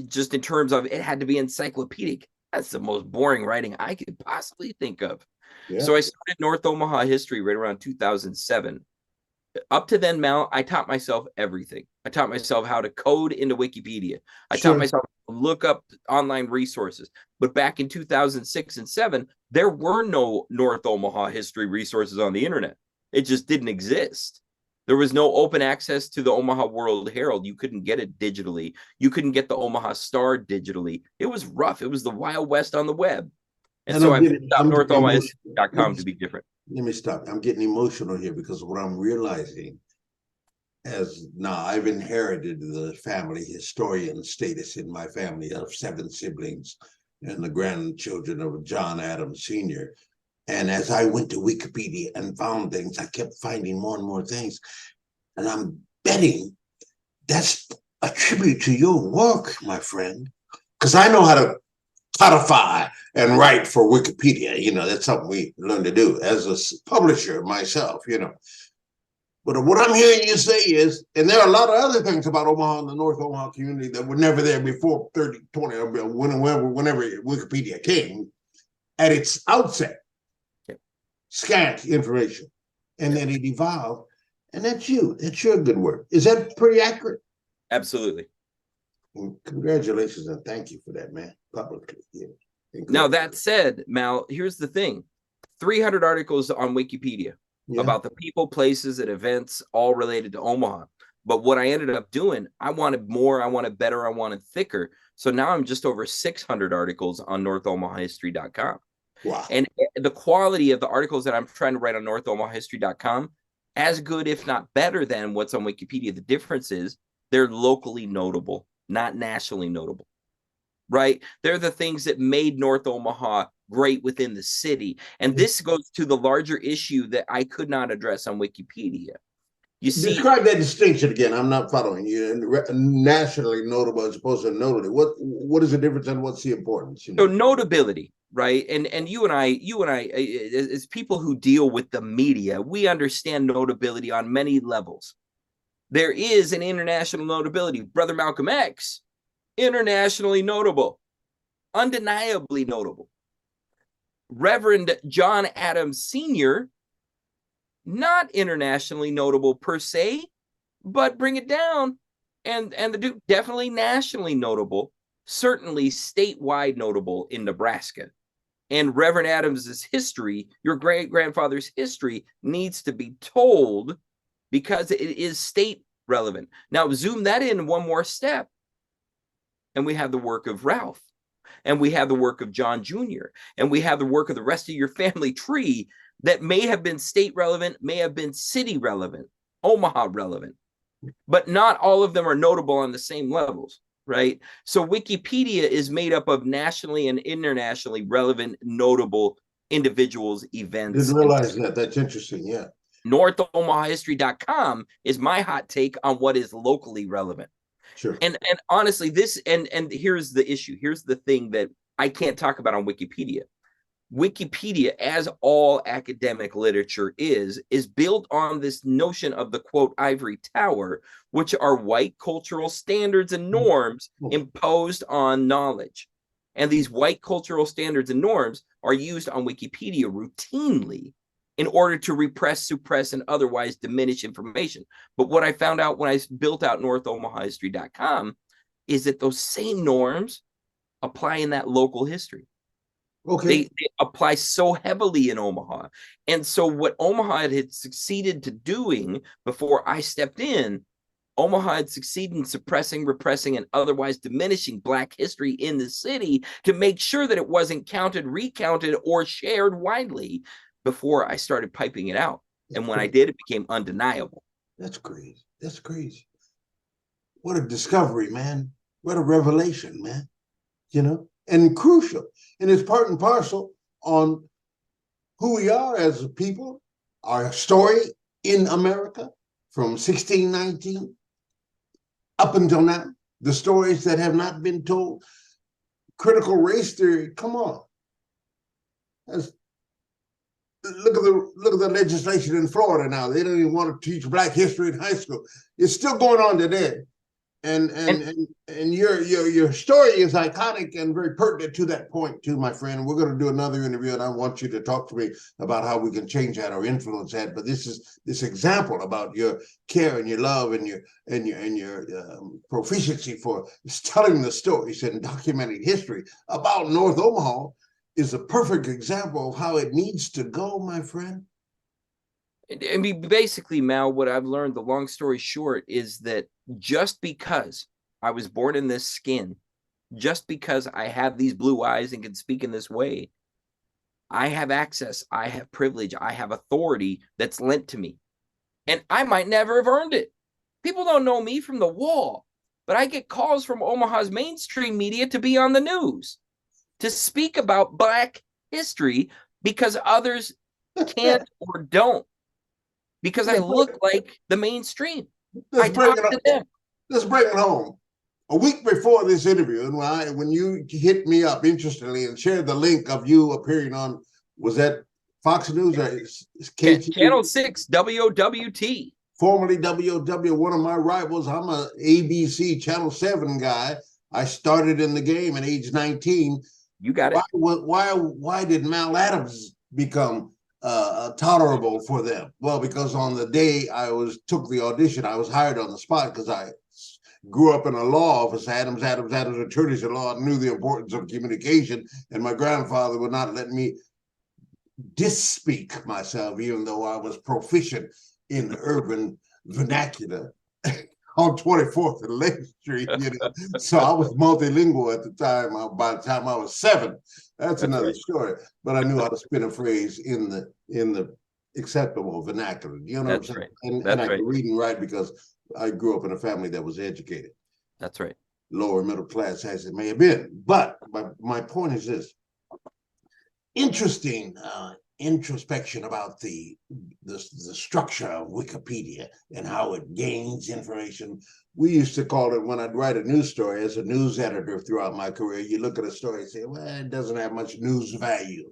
[SPEAKER 3] just in terms of it had to be encyclopedic. That's the most boring writing I could possibly think of.
[SPEAKER 2] Yeah.
[SPEAKER 3] So I started North Omaha history right around 2007. Up to then, Mal, I taught myself everything. I taught myself how to code into Wikipedia. I taught myself to look up online resources. But back in 2006 and 7, there were no North Omaha history resources on the internet. It just didn't exist. There was no open access to the Omaha World Herald. You couldn't get it digitally. You couldn't get the Omaha Star digitally. It was rough. It was the Wild West on the web. And so I found NorthOmahaHistory.com to be different.
[SPEAKER 2] Let me stop. I'm getting emotional here because what I'm realizing as now I've inherited the family historian status in my family of 7 siblings and the grandchildren of John Adams Sr. And as I went to Wikipedia and found things, I kept finding more and more things. And I'm betting that's a tribute to your work, my friend, because I know how to codify and write for Wikipedia. You know, that's something we learn to do as a publisher myself, you know. But what I'm hearing you say is, and there are a lot of other things about Omaha and the North Omaha community that were never there before 30, 20, or whenever Wikipedia came at its outset. Scant information. And then it evolved. And that's you. That's your good work. Is that pretty accurate?
[SPEAKER 3] Absolutely.
[SPEAKER 2] Well, congratulations and thank you for that, man. Publicly. Yeah.
[SPEAKER 3] Now, that said, Mal, here's the thing. 300 articles on Wikipedia about the people, places, and events all related to Omaha. But what I ended up doing, I wanted more, I wanted better, I wanted thicker. So now I'm just over 600 articles on NorthOmahaHistory.com.
[SPEAKER 2] Wow.
[SPEAKER 3] And the quality of the articles that I'm trying to write on NorthOmahaHistory.com, as good, if not better than what's on Wikipedia. The difference is they're locally notable, not nationally notable. Right? They're the things that made North Omaha great within the city. And this goes to the larger issue that I could not address on Wikipedia. You see,
[SPEAKER 2] describe that distinction again. I'm not following you. Nationally notable as opposed to notable. What is the difference and what's the importance?
[SPEAKER 3] So notability, right? And you and I, as people who deal with the media, we understand notability on many levels. There is an international notability. Brother Malcolm X, internationally notable, undeniably notable. Reverend John Adams Sr., not internationally notable per se, but bring it down. And the Duke, definitely nationally notable, certainly statewide notable in Nebraska. And Reverend Adams's history, your great-grandfather's history, needs to be told because it is state relevant. Now, zoom that in one more step. And we have the work of Ralph, and we have the work of John Jr., and we have the work of the rest of your family tree that may have been state relevant, may have been city relevant, Omaha relevant, but not all of them are notable on the same levels, right? So Wikipedia is made up of nationally and internationally relevant, notable individuals, events.
[SPEAKER 2] Didn't realize that. That's interesting, yeah.
[SPEAKER 3] NorthOmahaHistory.com is my hot take on what is locally relevant.
[SPEAKER 2] Sure.
[SPEAKER 3] And honestly, this and here's the issue. Here's the thing that I can't talk about on Wikipedia. Wikipedia, as all academic literature is built on this notion of the quote ivory tower, which are white cultural standards and norms imposed on knowledge. And these white cultural standards and norms are used on Wikipedia routinely in order to repress, suppress, and otherwise diminish information. But what I found out when I built out NorthOmahaHistory.com is that those same norms apply in that local history.
[SPEAKER 2] Okay.
[SPEAKER 3] They apply so heavily in Omaha. And so what Omaha had succeeded to doing before I stepped in, Omaha had succeeded in suppressing, repressing, and otherwise diminishing Black history in the city to make sure that it wasn't counted, recounted, or shared widely before I started piping it out. And when I did, it became undeniable.
[SPEAKER 2] That's crazy. That's crazy. What a discovery, man. What a revelation, man. You know, and crucial. And it's part and parcel on who we are as a people, our story in America from 1619 up until now, the stories that have not been told. Critical race theory, come on. Look at the legislation in Florida now. They don't even want to teach Black history in high school. It's still going on today. And your story is iconic and very pertinent to that point too, my friend. We're going to do another interview, and I want you to talk to me about how we can change that or influence that. But this is this example about your care and your love and your proficiency for telling the stories and documenting history about North Omaha is a perfect example of how it needs to go, my friend.
[SPEAKER 3] I mean, basically, Mal, what I've learned, the long story short, is that just because I was born in this skin, just because I have these blue eyes and can speak in this way, I have access, I have privilege, I have authority that's lent to me. And I might never have earned it. People don't know me from the wall, but I get calls from Omaha's mainstream media to be on the news, to speak about Black history because others can't or don't. Because I look like the mainstream. I talk to them.
[SPEAKER 2] Let's bring it home. A week before this interview, and when you hit me up interestingly and shared the link of you appearing on, was that Fox News or
[SPEAKER 3] Channel 6, WOWT.
[SPEAKER 2] Formerly WOW, one of my rivals. I'm a ABC Channel 7 guy. I started in the game at age 19.
[SPEAKER 3] You got it.
[SPEAKER 2] Why did Mal Adams become tolerable for them? Well, because on the day I took the audition, I was hired on the spot because I grew up in a law office, Adams, attorneys at law, knew the importance of communication, and my grandfather would not let me disspeak myself, even though I was proficient in urban vernacular on 24th and Lake Street. So I was multilingual at the time. By the time I was 7, that's another right. story. But I knew how to spin a phrase in the acceptable vernacular. You know
[SPEAKER 3] that's
[SPEAKER 2] what I'm
[SPEAKER 3] right.
[SPEAKER 2] saying?
[SPEAKER 3] And
[SPEAKER 2] I could read and write because I grew up in a family that was educated.
[SPEAKER 3] That's right.
[SPEAKER 2] Lower middle class as it may have been. But my point is this. Interesting introspection about the structure of Wikipedia and how it gains information. We used to call it, when I'd write a news story as a news editor throughout my career, you look at a story and say, well, it doesn't have much news value.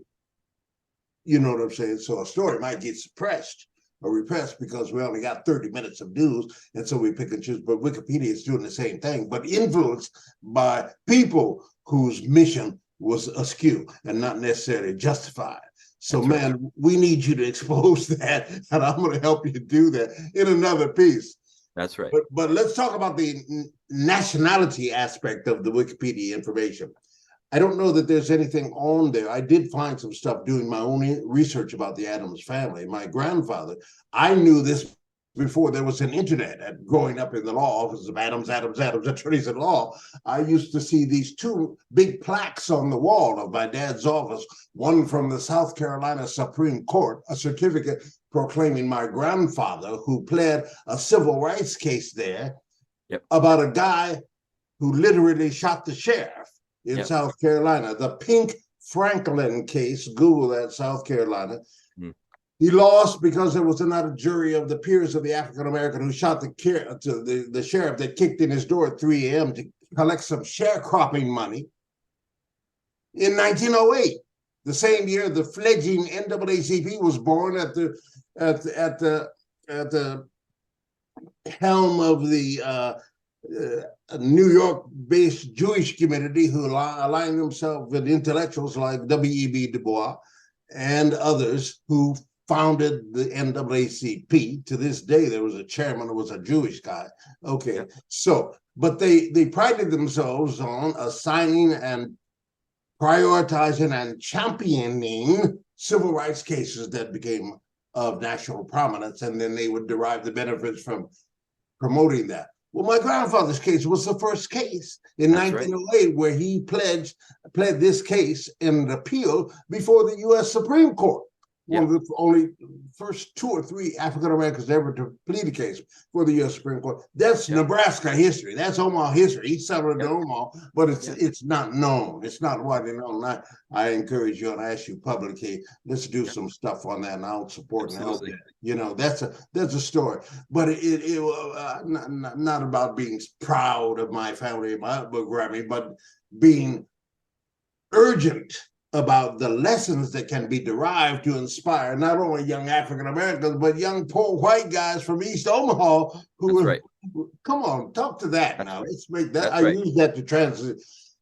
[SPEAKER 2] You know what I'm saying? So a story might get suppressed or repressed because we only got 30 minutes of news, and so we pick and choose. But Wikipedia is doing the same thing, but influenced by people whose mission was askew and not necessarily justified. So, that's man, right. We need you to expose that, and I'm going to help you do that in another piece.
[SPEAKER 3] That's right.
[SPEAKER 2] But let's talk about the nationality aspect of the Wikipedia information. I don't know that there's anything on there. I did find some stuff doing my own research about the Adams family. My grandfather, I knew this before there was an internet. Growing up in the law office of Adams, attorneys at law, I used to see these 2 big plaques on the wall of my dad's office, one from the South Carolina Supreme Court, a certificate proclaiming my grandfather, who pled a civil rights case there about a guy who literally shot the sheriff in South Carolina. The Pink Franklin case, Google that, South Carolina. He lost because there was not a jury of the peers of the African-American who shot the sheriff that kicked in his door at 3 a.m. to collect some sharecropping money in 1908. The same year the fledgling NAACP was born at the helm of the New York-based Jewish community who aligned themselves with intellectuals like W.E.B. Du Bois and others who founded the NAACP. To this day, there was a chairman who was a Jewish guy. Okay, so, but they prided themselves on assigning and prioritizing and championing civil rights cases that became of national prominence, and then they would derive the benefits from promoting that. Well, my grandfather's case was the first case in 1908 where he pled this case in an appeal before the U.S. Supreme Court. one of the only first 2 or 3 African Americans ever to plead a case for the U.S. Supreme Court. That's Nebraska history. That's Omaha history. He settled in Omaha, but it's not known. It's not widely known. I encourage you and I ask you publicly, let's do some stuff on that, and I'll support and help that. You know, that's a story, but it not about being proud of my family, but being urgent about the lessons that can be derived to inspire not only young African Americans, but young poor white guys from East Omaha who come on, talk to that now. Let's make that. I use that to translate.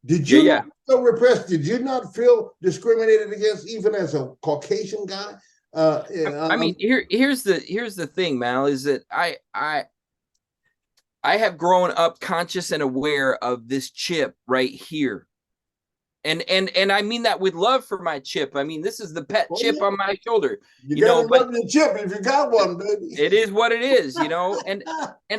[SPEAKER 2] Did you not feel repressed? Did you not feel discriminated against even as a Caucasian guy?
[SPEAKER 3] I mean, here's the thing, Mal, is that I have grown up conscious and aware of this chip right here. And I mean that with love for my chip. I mean, this is the pet chip on my shoulder.
[SPEAKER 2] You gotta love your chip if you got one, baby.
[SPEAKER 3] It is what it is, you know. And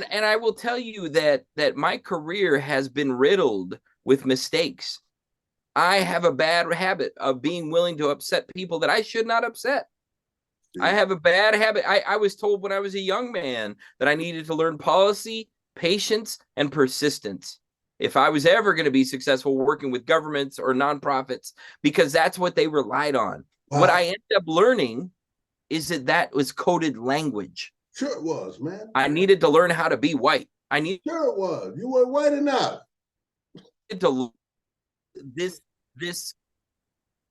[SPEAKER 3] I will tell you that my career has been riddled with mistakes. I have a bad habit of being willing to upset people that I should not upset. I have a bad habit. I was told when I was a young man that I needed to learn policy, patience, and persistence if I was ever going to be successful working with governments or nonprofits, because that's what they relied on. Wow. What I ended up learning is that was coded language.
[SPEAKER 2] Sure it was, man.
[SPEAKER 3] I needed to learn how to be white.
[SPEAKER 2] Sure it was. You were white enough.
[SPEAKER 3] This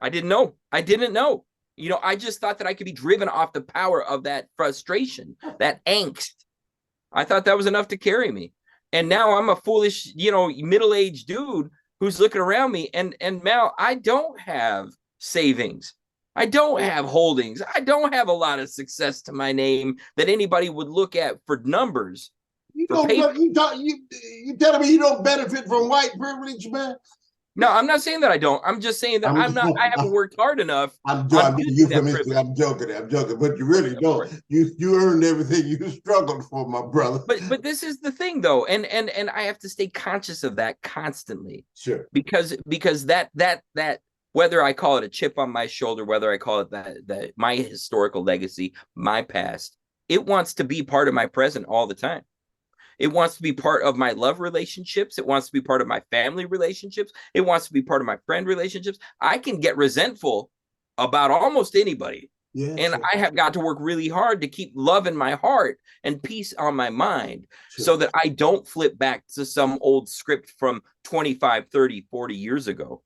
[SPEAKER 3] I didn't know. You know, I just thought that I could be driven off the power of that frustration, that angst. I thought that was enough to carry me. And now I'm a foolish, you know, middle-aged dude who's looking around me. And Mal, I don't have savings. I don't have holdings. I don't have a lot of success to my name that anybody would look at for numbers.
[SPEAKER 2] You telling me you don't benefit from white privilege, man?
[SPEAKER 3] No, I'm not saying that I don't. I'm just saying that I haven't worked hard enough.
[SPEAKER 2] I'm joking, but you really don't. You earned everything you struggled for, my brother.
[SPEAKER 3] But this is the thing, though, and I have to stay conscious of that constantly.
[SPEAKER 2] Sure.
[SPEAKER 3] Because that whether I call it a chip on my shoulder, whether I call it that my historical legacy, my past, it wants to be part of my present all the time. It wants to be part of my love relationships. It wants to be part of my family relationships. It wants to be part of my friend relationships. I can get resentful about almost anybody. And I have got to work really hard to keep love in my heart and peace on my mind so that I don't flip back to some old script from 25, 30, 40 years ago.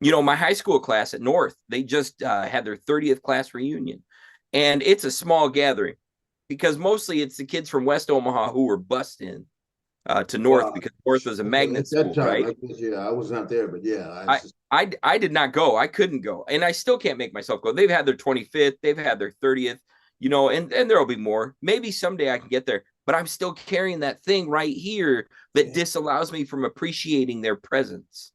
[SPEAKER 3] You know, my high school class at North, they just had their 30th class reunion. And it's a small gathering, because mostly it's the kids from West Omaha who were bused in to North, because North was a magnet school, right?
[SPEAKER 2] I was not there, but
[SPEAKER 3] I did not go. I couldn't go, and I still can't make myself go. They've had their 25th, they've had their 30th, you know, and there'll be more. Maybe someday I can get there, but I'm still carrying that thing right here that disallows me from appreciating their presence.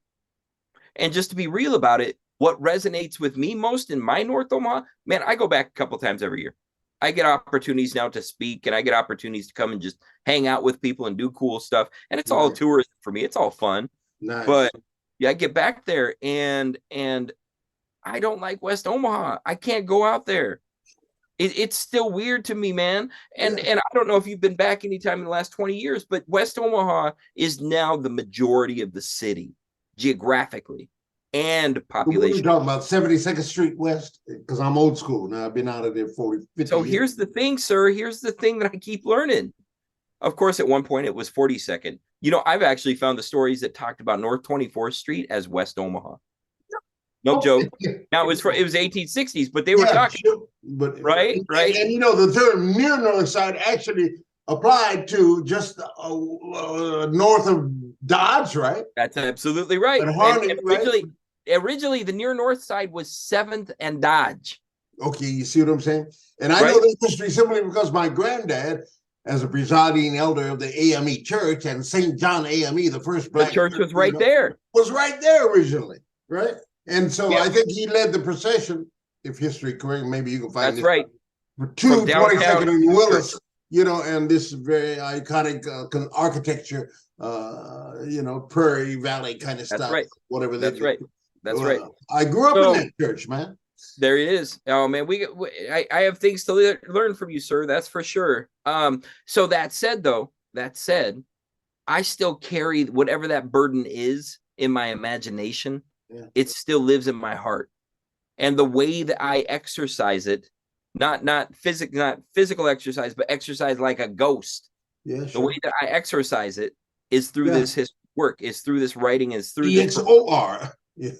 [SPEAKER 3] And just to be real about it, what resonates with me most in my North Omaha, man, I go back a couple times every year. I get opportunities now to speak, and I get opportunities to come and just hang out with people and do cool stuff. And it's all tourism for me. It's all fun.
[SPEAKER 2] Nice.
[SPEAKER 3] But yeah, I get back there and I don't like West Omaha. I can't go out there. It's still weird to me, man. And I don't know if you've been back anytime in the last 20 years, but West Omaha is now the majority of the city geographically and population.
[SPEAKER 2] What are you talking about? 72nd Street West? Because I'm old school. Now, I've been out of there 50 years.
[SPEAKER 3] Here's the thing, sir. Here's the thing that I keep learning. Of course, at one point, it was 42nd. You know, I've actually found the stories that talked about North 24th Street as West Omaha. No joke. Now, it was 1860s, but they were talking. Sure.
[SPEAKER 2] But,
[SPEAKER 3] right?
[SPEAKER 2] And, you know, the term near North Side actually applied to just north of Dodge, right?
[SPEAKER 3] That's absolutely right.
[SPEAKER 2] And Harney,
[SPEAKER 3] originally, the near north side was 7th and Dodge.
[SPEAKER 2] Okay, you see what I'm saying? And I know the history simply because my granddad, as a presiding elder of the AME Church and St. John AME, the first black
[SPEAKER 3] church was right there.
[SPEAKER 2] Was right there originally, right? And so I think he led the procession, if history correct, maybe you can find
[SPEAKER 3] that's right.
[SPEAKER 2] To 22nd and Willis, you know, and this very iconic architecture, you know, Prairie Valley kind of stuff.
[SPEAKER 3] Right.
[SPEAKER 2] Whatever
[SPEAKER 3] that's right. That's right.
[SPEAKER 2] I grew up in that church, man.
[SPEAKER 3] There it is. Oh man, I have things to learn from you, sir. That's for sure. So that said, though, I still carry whatever that burden is in my imagination.
[SPEAKER 2] Yeah.
[SPEAKER 3] It still lives in my heart, and the way that I exercise it, not physical exercise, but exercise like a ghost.
[SPEAKER 2] Yeah,
[SPEAKER 3] The way
[SPEAKER 2] sure.
[SPEAKER 3] that I exercise it is through
[SPEAKER 2] Yeah.
[SPEAKER 3] this work, is through this writing, is through this.
[SPEAKER 2] EXOR. Yeah.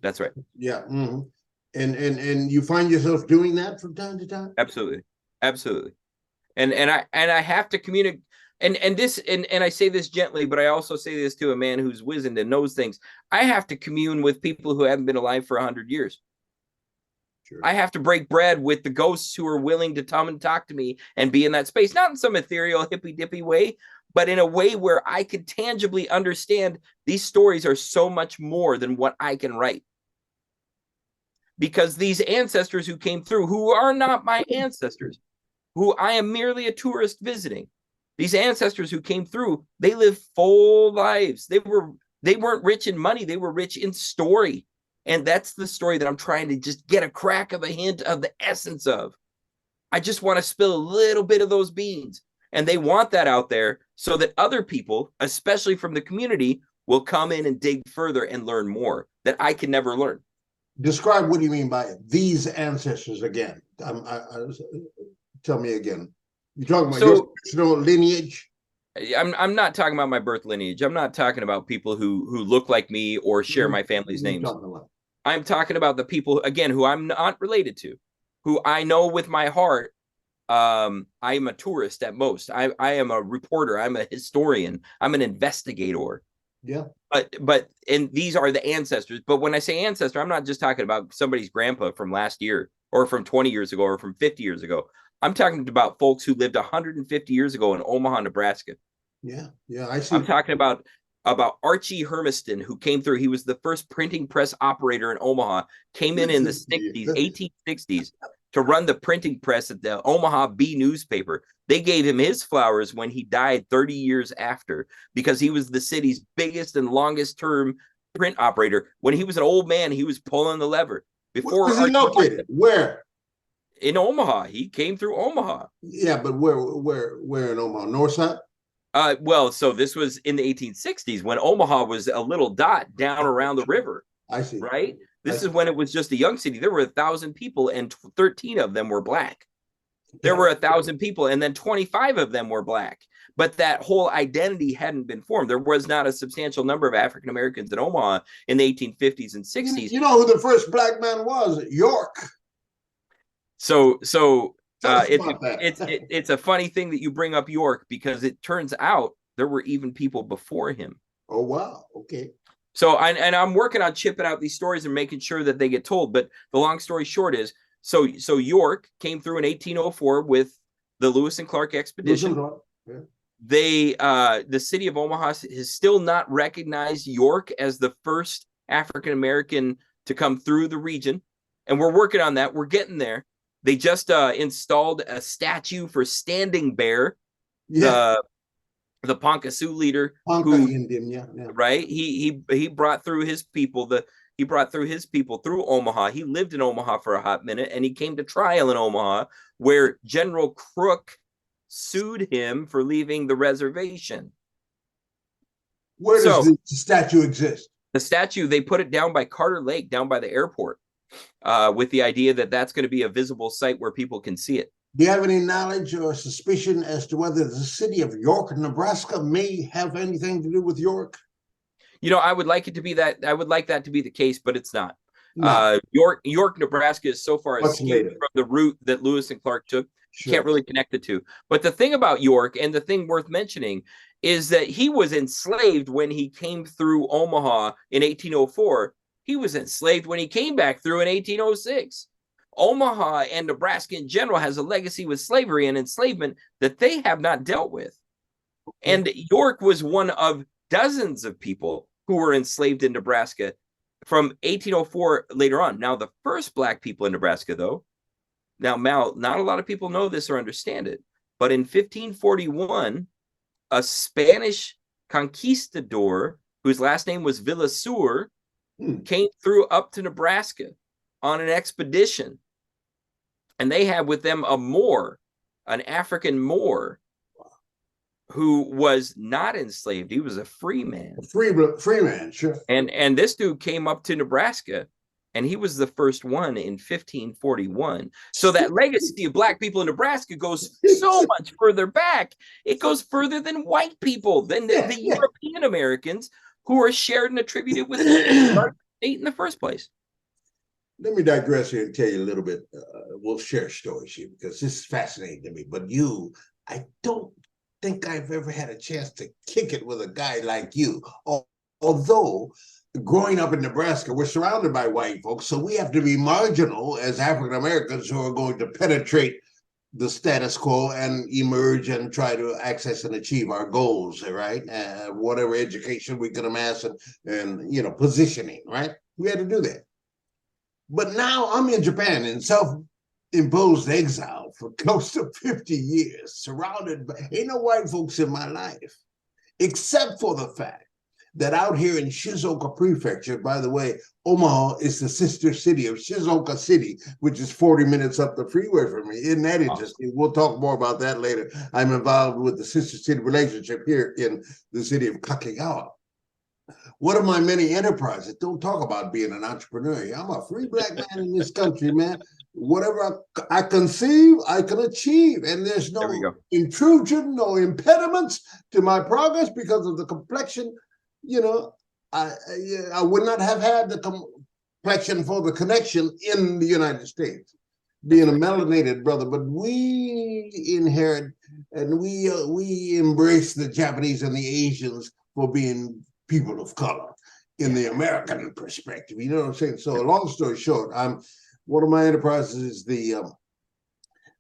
[SPEAKER 3] That's right.
[SPEAKER 2] Yeah. Mm-hmm. And you find yourself doing that from time to time?
[SPEAKER 3] Absolutely. Absolutely. And I have to communicate, and I say this gently, but I also say this to a man who's wizened and knows things. I have to commune with people who haven't been alive for 100 years.
[SPEAKER 2] Sure.
[SPEAKER 3] I have to break bread with the ghosts who are willing to come and talk to me and be in that space, not in some ethereal hippy dippy way, but in a way where I can tangibly understand these stories are so much more than what I can write. Because these ancestors who came through, who are not my ancestors, who I am merely a tourist visiting, these ancestors who came through, they lived full lives. They weren't rich in money, they were rich in story. And that's the story that I'm trying to just get a crack of a hint of the essence of. I just want to spill a little bit of those beans. And they want that out there so that other people, especially from the community, will come in and dig further and learn more that I can never learn.
[SPEAKER 2] Describe what do you mean by these ancestors again? Tell me again. You're talking about your personal lineage?
[SPEAKER 3] I'm not talking about my birth lineage. I'm not talking about people who look like me or share my family's names. I'm talking about the people, again, who I'm not related to, who I know with my heart. I am a tourist at most. I am a reporter. I'm a historian. I'm an investigator.
[SPEAKER 2] Yeah.
[SPEAKER 3] And these are the ancestors. But when I say ancestor, I'm not just talking about somebody's grandpa from last year or from 20 years ago or from 50 years ago. I'm talking about folks who lived 150 years ago in Omaha, Nebraska.
[SPEAKER 2] Yeah, I see.
[SPEAKER 3] I'm talking about Archie Hermiston, who came through. He was the first printing press operator in Omaha, came in the 60s, 1860s, to run the printing press at the Omaha Bee newspaper. They gave him his flowers when he died 30 years after, because he was the city's biggest and longest term print operator. When he was an old man, he was pulling the lever.
[SPEAKER 2] Where was he located? Where?
[SPEAKER 3] In Omaha. He came through Omaha.
[SPEAKER 2] Yeah, but where in Omaha? North side?
[SPEAKER 3] Well, so this was in the 1860s when Omaha was a little dot down around the river.
[SPEAKER 2] I see.
[SPEAKER 3] Right? This is when it was just a young city. There were 1,000 people and 13 of them were black. There were 1,000 people and then 25 of them were black. But that whole identity hadn't been formed. There was not a substantial number of African Americans in Omaha in the 1850s and 60s.
[SPEAKER 2] You know who the first black man was? York.
[SPEAKER 3] So it's a funny thing that you bring up York, because it turns out there were even people before him.
[SPEAKER 2] Oh, wow. Okay.
[SPEAKER 3] So I'm working on chipping out these stories and making sure that they get told. But the long story short is, so York came through in 1804 with the Lewis and Clark expedition.
[SPEAKER 2] Yeah.
[SPEAKER 3] The city of Omaha has still not recognized York as the first African American to come through the region, and we're working on that. We're getting there. They just installed a statue for Standing Bear, the Ponca Sioux leader, right? He brought through his people. He brought through his people through Omaha. He lived in Omaha for a hot minute, and he came to trial in Omaha, where General Crook sued him for leaving the reservation.
[SPEAKER 2] Where does the statue exist?
[SPEAKER 3] The statue, they put it down by Carter Lake, down by the airport. With the idea that that's going to be a visible site where people can see it.
[SPEAKER 2] Do you have any knowledge or suspicion as to whether the city of York, Nebraska may have anything to do with York?
[SPEAKER 3] You know, I would like it to be that. I would like that to be the case, but it's not.
[SPEAKER 2] No.
[SPEAKER 3] York, Nebraska is so far escaped from the route that Lewis and Clark took. Sure. Can't really connect the two. But the thing about York, and the thing worth mentioning, is that he was enslaved when he came through Omaha in 1804. He was enslaved when he came back through in 1806. Omaha and Nebraska in general has a legacy with slavery and enslavement that they have not dealt with. Okay. And York was one of dozens of people who were enslaved in Nebraska from 1804 later on. Now, the first black people in Nebraska, though, now, Mal, not a lot of people know this or understand it, but in 1541, a Spanish conquistador whose last name was Villasur came through up to Nebraska. on an expedition, and they had with them a Moor, an African Moor, who was not enslaved. He was a free man.
[SPEAKER 2] Free man, sure.
[SPEAKER 3] And this dude came up to Nebraska, and he was the first one in 1541. So that legacy of Black people in Nebraska goes so much further back. It goes further than white people, than the European Americans who are shared and attributed with the state in the first place.
[SPEAKER 2] Let me digress here and tell you a little bit. We'll share stories here because this is fascinating to me. But I don't think I've ever had a chance to kick it with a guy like you. Although growing up in Nebraska, we're surrounded by white folks, so we have to be marginal as African Americans who are going to penetrate the status quo and emerge and try to access and achieve our goals, right? Whatever education we can amass and positioning, right? We had to do that. But now I'm in Japan in self-imposed exile for close to 50 years, surrounded by, ain't no white folks in my life, except for the fact that out here in Shizuoka Prefecture, by the way, Omaha is the sister city of Shizuoka City, which is 40 minutes up the freeway from me. Isn't that interesting? We'll talk more about that later. I'm involved with the sister city relationship here in the city of Kakegawa. One of my many enterprises, don't talk about being an entrepreneur. I'm a free Black man in this country, man. Whatever I conceive, I can achieve. And there's no intrusion, no impediments to my progress because of the complexion. I would not have had the complexion for the connection in the United States, being a melanated brother. But we inherit and we embrace the Japanese and the Asians for being people of color in the American perspective. You know what I'm saying? So long story short, one of my enterprises is the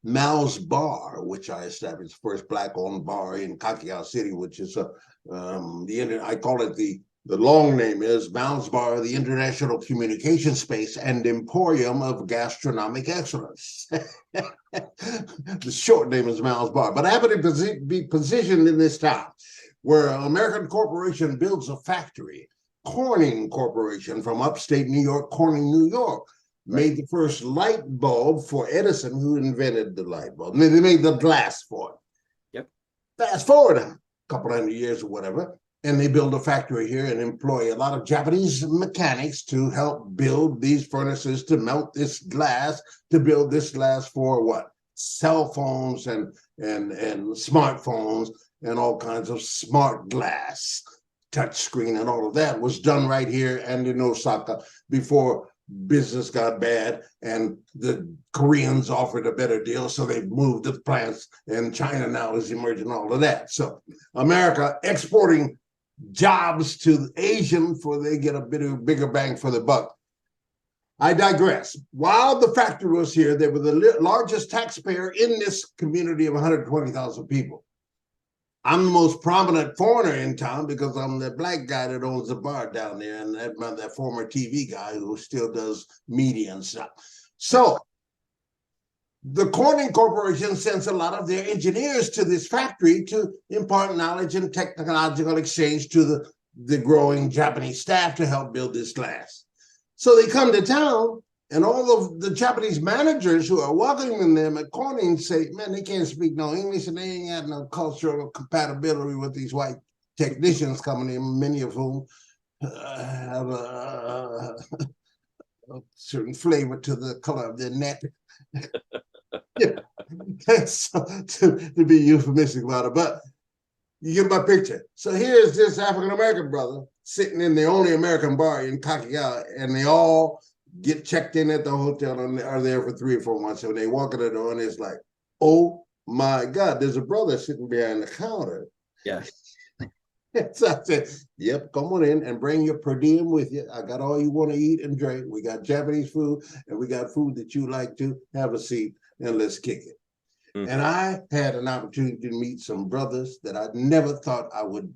[SPEAKER 2] Mal's Bar, which I established, first Black-owned bar in Kakegawa City, which is I call it the long name is Mal's Bar, the International Communication Space and Emporium of Gastronomic Excellence. The short name is Mal's Bar, but I happen to be positioned in this town where an American corporation builds a factory. Corning Corporation from upstate New York, Corning, New York, made the first light bulb for Edison, who invented the light bulb. They made the glass for it.
[SPEAKER 3] Yep.
[SPEAKER 2] Fast forward a couple hundred years or whatever, and they build a factory here and employ a lot of Japanese mechanics to help build these furnaces to melt this glass, to build this glass for what? Cell phones and smartphones and all kinds of smart glass, touch screen and all of that was done right here and in Osaka before business got bad and the Koreans offered a better deal, so they moved the plants, and China now is emerging, all of that. So America exporting jobs to Asian for they get a bigger bang for the buck. I digress. While the factory was here, they were the largest taxpayer in this community of 120,000 people. I'm the most prominent foreigner in town because I'm the Black guy that owns the bar down there, and that former TV guy who still does media and stuff. So the Corning Corporation sends a lot of their engineers to this factory to impart knowledge and technological exchange to the growing Japanese staff to help build this glass. So they come to town, and all of the Japanese managers who are welcoming them at Corning say, man, they can't speak no English and they ain't got no cultural compatibility with these white technicians coming in, many of whom have a certain flavor to the color of their neck. Yeah, so, to be euphemistic about it, but you get my picture. So here's this African-American brother sitting in the only American bar in Kakegawa, and they all get checked in at the hotel and are there for 3 or 4 months. And they walk in the door and it's like, oh my God, there's a brother sitting behind the counter.
[SPEAKER 3] Yeah.
[SPEAKER 2] So I said, yep, come on in and bring your per diem with you. I got all you want to eat and drink. We got Japanese food and we got food that you like to. Have a seat and let's kick it. Mm-hmm. And I had an opportunity to meet some brothers that I never thought I would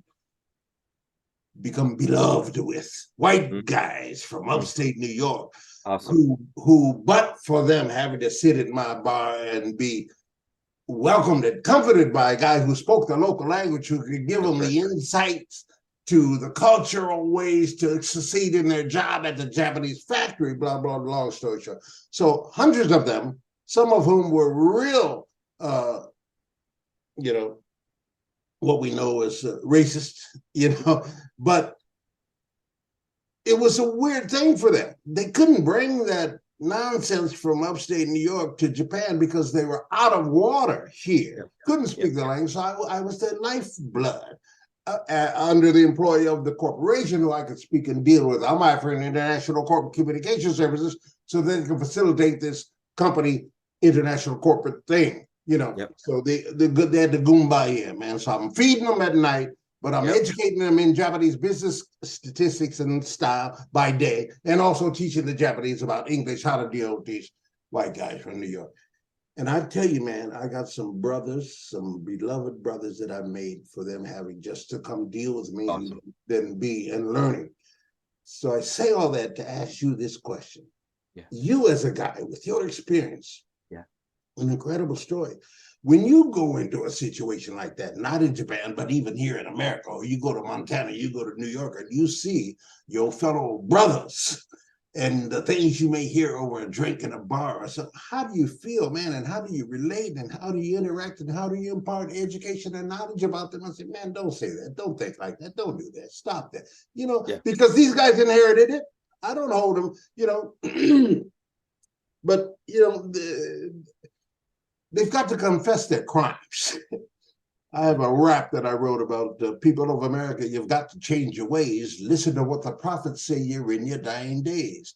[SPEAKER 2] become beloved with, white guys from upstate New York,
[SPEAKER 3] awesome.
[SPEAKER 2] who but for them having to sit at my bar and be welcomed and comforted by a guy who spoke the local language, who could give them the insights to the cultural ways to succeed in their job at the Japanese factory, blah, blah, blah, long story short. So hundreds of them, some of whom were real, what we know as racist, but it was a weird thing for them. They couldn't bring that nonsense from upstate New York to Japan because they were out of water here. Couldn't speak the language, so I was their lifeblood. Under the employee of the corporation who I could speak and deal with. I'm offering international corporate communication services so they can facilitate this company international corporate thing, So they had the Goombaya, man. So I'm feeding them at night, but I'm educating them in Japanese business statistics and style by day, and also teaching the Japanese about English, how to deal with these white guys from New York. And I tell you, man, I got some brothers, some beloved brothers that I made for them having just to come deal with me and learning. So I say all that to ask you this question. Yeah. You as a guy with your experience, an incredible story. When you go into a situation like that, not in Japan, but even here in America, or you go to Montana, you go to New York, and you see your fellow brothers and the things you may hear over a drink in a bar or something, how do you feel, man? And how do you relate? And how do you interact? And how do you impart education and knowledge about them? I say, man, don't say that. Don't think like that. Don't do that. Stop that. Because these guys inherited it. I don't hold them, but, they've got to confess their crimes. I have a rap that I wrote about the people of America. You've got to change your ways. Listen to what the prophets say you're in your dying days.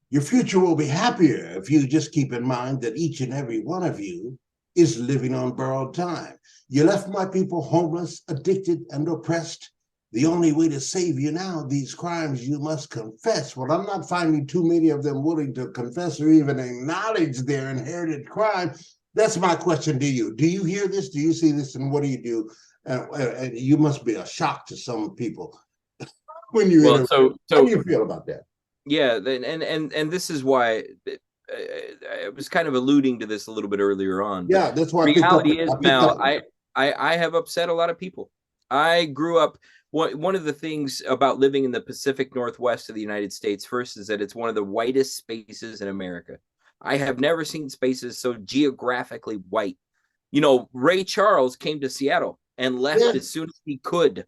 [SPEAKER 2] Your future will be happier if you just keep in mind that each and every one of you is living on borrowed time. You left my people homeless, addicted, and oppressed. The only way to save you now, these crimes you must confess. Well, I'm not finding too many of them willing to confess or even acknowledge their inherited crime. That's my question to you. Do you hear this? Do you see this? And what do you do? And you must be a shock to some people when you.
[SPEAKER 3] So
[SPEAKER 2] how do you feel about that?
[SPEAKER 3] Yeah, and this is why I was kind of alluding to this a little bit earlier on.
[SPEAKER 2] Yeah, that's why.
[SPEAKER 3] Reality is, Mal, I have upset a lot of people. I grew up. One of the things about living in the Pacific Northwest of the United States, first, is that it's one of the whitest spaces in America. I have never seen spaces so geographically white. Ray Charles came to Seattle and left as soon as he could.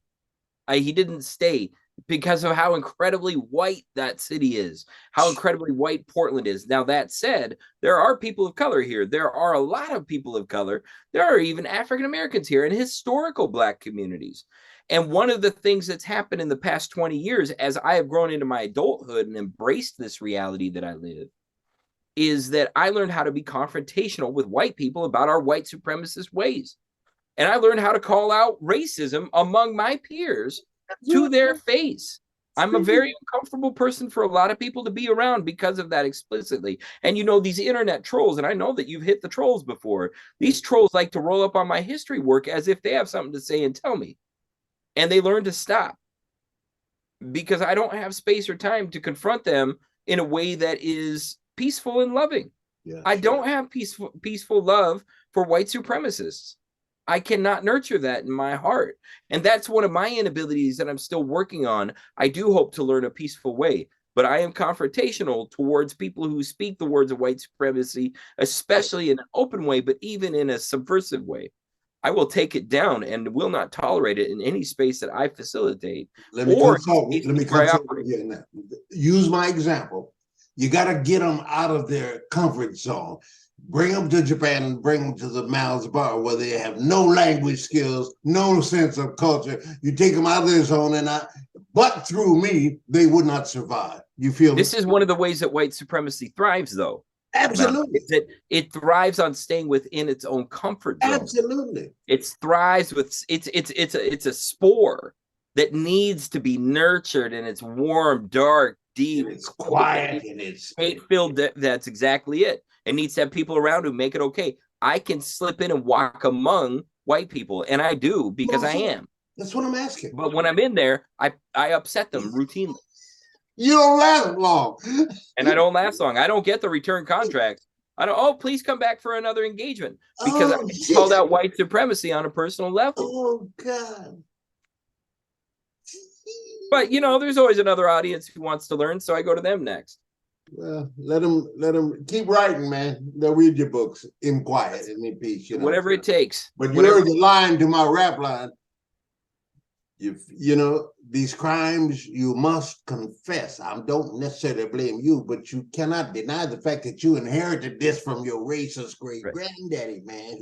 [SPEAKER 3] He didn't stay because of how incredibly white that city is, how incredibly white Portland is. Now, that said, there are people of color here. There are a lot of people of color. There are even African Americans here and historical Black communities. And one of the things that's happened in the past 20 years, as I have grown into my adulthood and embraced this reality that I live, is that I learned how to be confrontational with white people about our white supremacist ways. And I learned how to call out racism among my peers to their face. I'm a very uncomfortable person for a lot of people to be around because of that explicitly. And these internet trolls, and I know that you've hit the trolls before. These trolls like to roll up on my history work as if they have something to say and tell me. And they learn to stop because I don't have space or time to confront them in a way that is peaceful and loving. I don't have peaceful love for white supremacists. I cannot nurture that in my heart. And that's one of my inabilities that I'm still working on. I do hope to learn a peaceful way, but I am confrontational towards people who speak the words of white supremacy, especially in an open way, but even in a subversive way. I will take it down and will not tolerate it in any space that I facilitate.
[SPEAKER 2] Let me consult with you in that. Use my example. You got to get them out of their comfort zone. Bring them to Japan and bring them to the Mal's bar where they have no language skills, no sense of culture. You take them out of their zone, but through me, they would not survive. You feel
[SPEAKER 3] this is one of the ways that white supremacy thrives, though.
[SPEAKER 2] Absolutely.
[SPEAKER 3] It thrives on staying within its own comfort zone.
[SPEAKER 2] Absolutely.
[SPEAKER 3] It thrives with it's a spore that needs to be nurtured, and it's warm, dark, deep,
[SPEAKER 2] and it's quiet, and it's
[SPEAKER 3] hate-filled. That's exactly it. It needs to have people around who make it okay. I can slip in and walk among white people, and I do because I am.
[SPEAKER 2] That's what I'm asking.
[SPEAKER 3] But when I'm in there, I upset them routinely.
[SPEAKER 2] You don't last long.
[SPEAKER 3] And I don't last long. I don't get the return contracts. I don't, oh, please come back for another engagement because I called out white supremacy on a personal level.
[SPEAKER 2] Oh, God.
[SPEAKER 3] But there's always another audience who wants to learn, so I go to them next.
[SPEAKER 2] Well, let them keep writing, man. They'll read your books in quiet and in peace,
[SPEAKER 3] Whatever it takes.
[SPEAKER 2] But you're the line to my rap line. If these crimes, you must confess. I don't necessarily blame you, but you cannot deny the fact that you inherited this from your racist great granddaddy, man,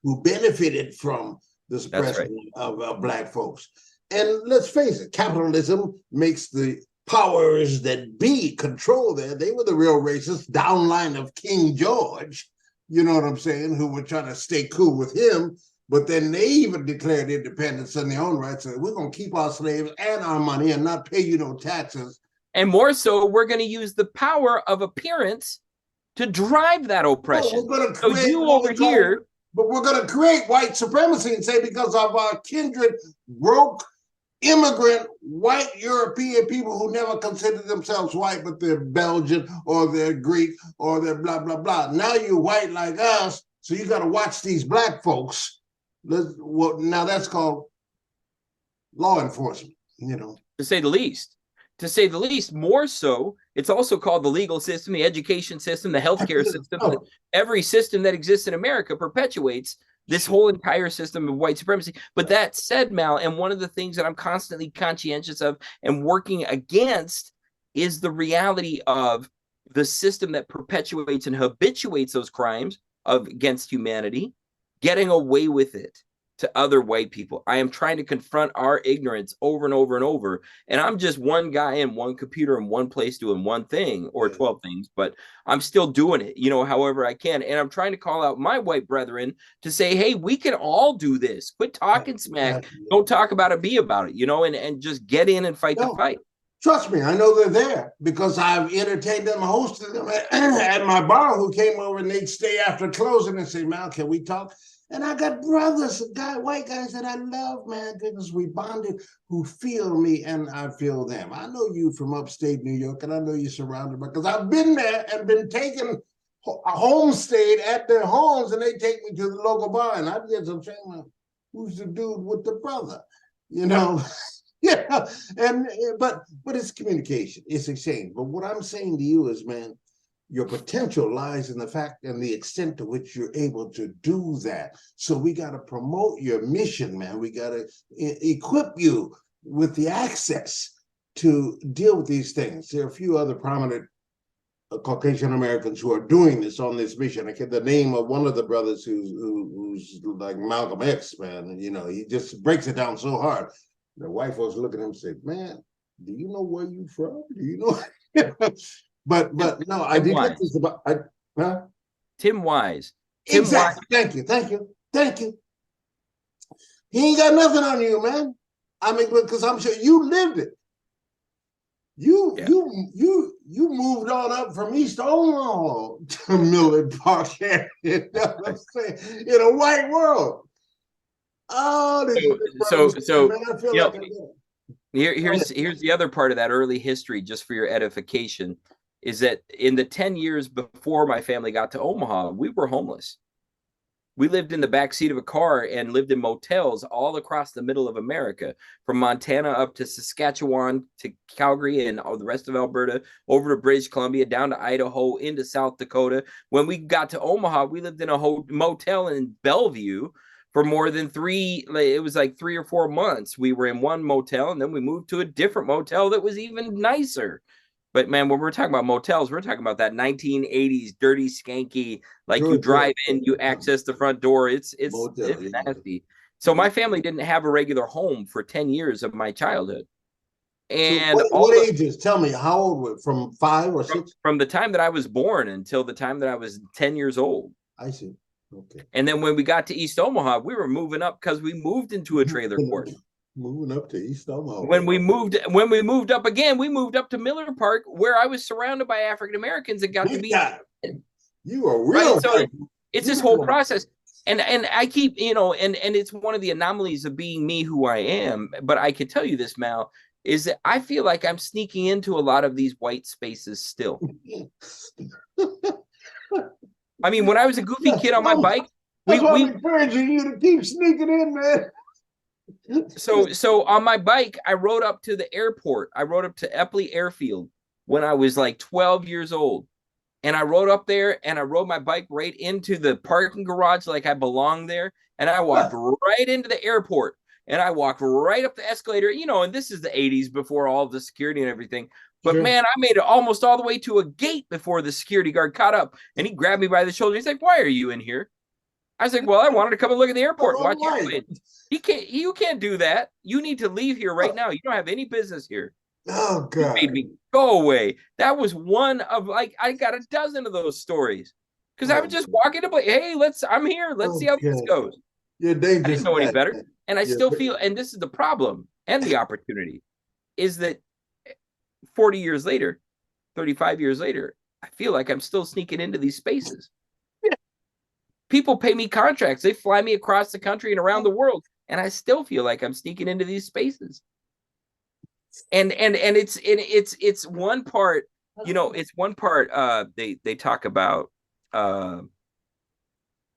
[SPEAKER 2] who benefited from the suppression of Black folks. And let's face it, capitalism makes the powers that be control there. They were the real racists, downline of King George, you know what I'm saying, who were trying to stay cool with him. But then they even declared independence in their own right. So we're going to keep our slaves and our money and not pay you no taxes.
[SPEAKER 3] And more so, we're going to use the power of appearance to drive that oppression.
[SPEAKER 2] We're going to create but we're going to create white supremacy and say because of our kindred, broke, immigrant, white European people who never considered themselves white, but they're Belgian or they're Greek or they're blah, blah, blah. Now you're white like us, so you got to watch these Black folks. Now that's called law enforcement,
[SPEAKER 3] To say the least. To say the least, more so, it's also called the legal system, the education system, the healthcare system. Every system that exists in America perpetuates this whole entire system of white supremacy. But that said, Mal, and one of the things that I'm constantly conscientious of and working against is the reality of the system that perpetuates and habituates those crimes against humanity, getting away with it to other white people. I am trying to confront our ignorance over and over and over. And I'm just one guy in one computer in one place doing one thing or 12 things, but I'm still doing it, however I can. And I'm trying to call out my white brethren to say, hey, we can all do this. Quit talking smack. Don't talk about it, be about it, and just get in and fight the fight.
[SPEAKER 2] Trust me, I know they're there because I've entertained them, hosted them at my bar who came over and they'd stay after closing and say, Mal, can we talk? And I got brothers, white guys that I love, man, goodness, we bonded, who feel me and I feel them. I know you from upstate New York, and I know you're surrounded by, because I've been there and been taken homestayed at their homes, and they take me to the local bar, and I get some shame, who's the dude with the brother, Yeah, but it's communication, it's exchange. But what I'm saying to you is, man, your potential lies in the fact and the extent to which you're able to do that. So we got to promote your mission, man. We got to equip you with the access to deal with these things. There are a few other prominent Caucasian Americans who are doing this on this mission. I get the name of one of the brothers who's like Malcolm X, man. He just breaks it down so hard. The white folks look at him and say, man, do you know where you from? Do you know? But no, I did get this about
[SPEAKER 3] Tim Wise.
[SPEAKER 2] Exactly. Thank you. He ain't got nothing on you, man. I mean, because I'm sure you lived it. You moved on up from East Omaha to Millard Park area, you know what I'm saying? In a white world. Oh,
[SPEAKER 3] here's the other part of that early history, just for your edification, is that in the 10 years before my family got to Omaha, we were homeless. We lived in the back seat of a car and lived in motels all across the middle of America, from Montana up to Saskatchewan to Calgary and all the rest of Alberta, over to British Columbia, down to Idaho, into South Dakota. When we got to Omaha, we lived in a motel in Bellevue for more than 3 or 4 months. We were in one motel, and then we moved to a different motel that was even nicer. But man, when we're talking about motels, we're talking about that 1980s dirty, skanky, you drive in, you access the front door. It's nasty. So my family didn't have a regular home for 10 years of my childhood. And
[SPEAKER 2] so what ages? Tell me, how old were from 5 or 6?
[SPEAKER 3] From the time that I was born until the time that I was 10 years old.
[SPEAKER 2] I see. Okay.
[SPEAKER 3] And then when we got to East Omaha, we were moving up because we moved into a trailer court.
[SPEAKER 2] Moving up to East Omaha.
[SPEAKER 3] When we moved up again, we moved up to Miller Park, where I was surrounded by African Americans and got to be.
[SPEAKER 2] You are real.
[SPEAKER 3] Right? So it's this whole process, and I keep and it's one of the anomalies of being me, who I am. But I can tell you this, Mal, is that I feel like I'm sneaking into a lot of these white spaces still. I mean, when I was a goofy kid on my bike,
[SPEAKER 2] I'm encouraging you to keep sneaking in, man.
[SPEAKER 3] So on my bike, I rode up to the airport. I rode up to Epley Airfield when I was like 12 years old. And I rode up there and I rode my bike right into the parking garage like I belonged there. And I walked right into the airport and I walked right up the escalator, and this is the 80s before all of the security and everything. But
[SPEAKER 2] Sure.
[SPEAKER 3] man, I made it almost all the way to a gate before the security guard caught up and he grabbed me by the shoulder. He's like, "Why are you in here?" I was like, "Well, I wanted to come and look at the airport and watch the airplane." You can't do that. You need to leave here right now. You don't have any business here.
[SPEAKER 2] Oh
[SPEAKER 3] You
[SPEAKER 2] God.
[SPEAKER 3] made me go away. That was one of I got a dozen of those stories. Because I would just walk into play, "Hey, I'm here. Let's see how this goes."
[SPEAKER 2] You're
[SPEAKER 3] I
[SPEAKER 2] dangerous.
[SPEAKER 3] didn't know any better. And I still
[SPEAKER 2] You're-
[SPEAKER 3] feel, and this is the problem and the opportunity, is that 40 years later, 35 years later, I feel like I'm still sneaking into these spaces. People pay me contracts. They fly me across the country and around the world. And I still feel like I'm sneaking into these spaces. And it's one part, it's one part they talk about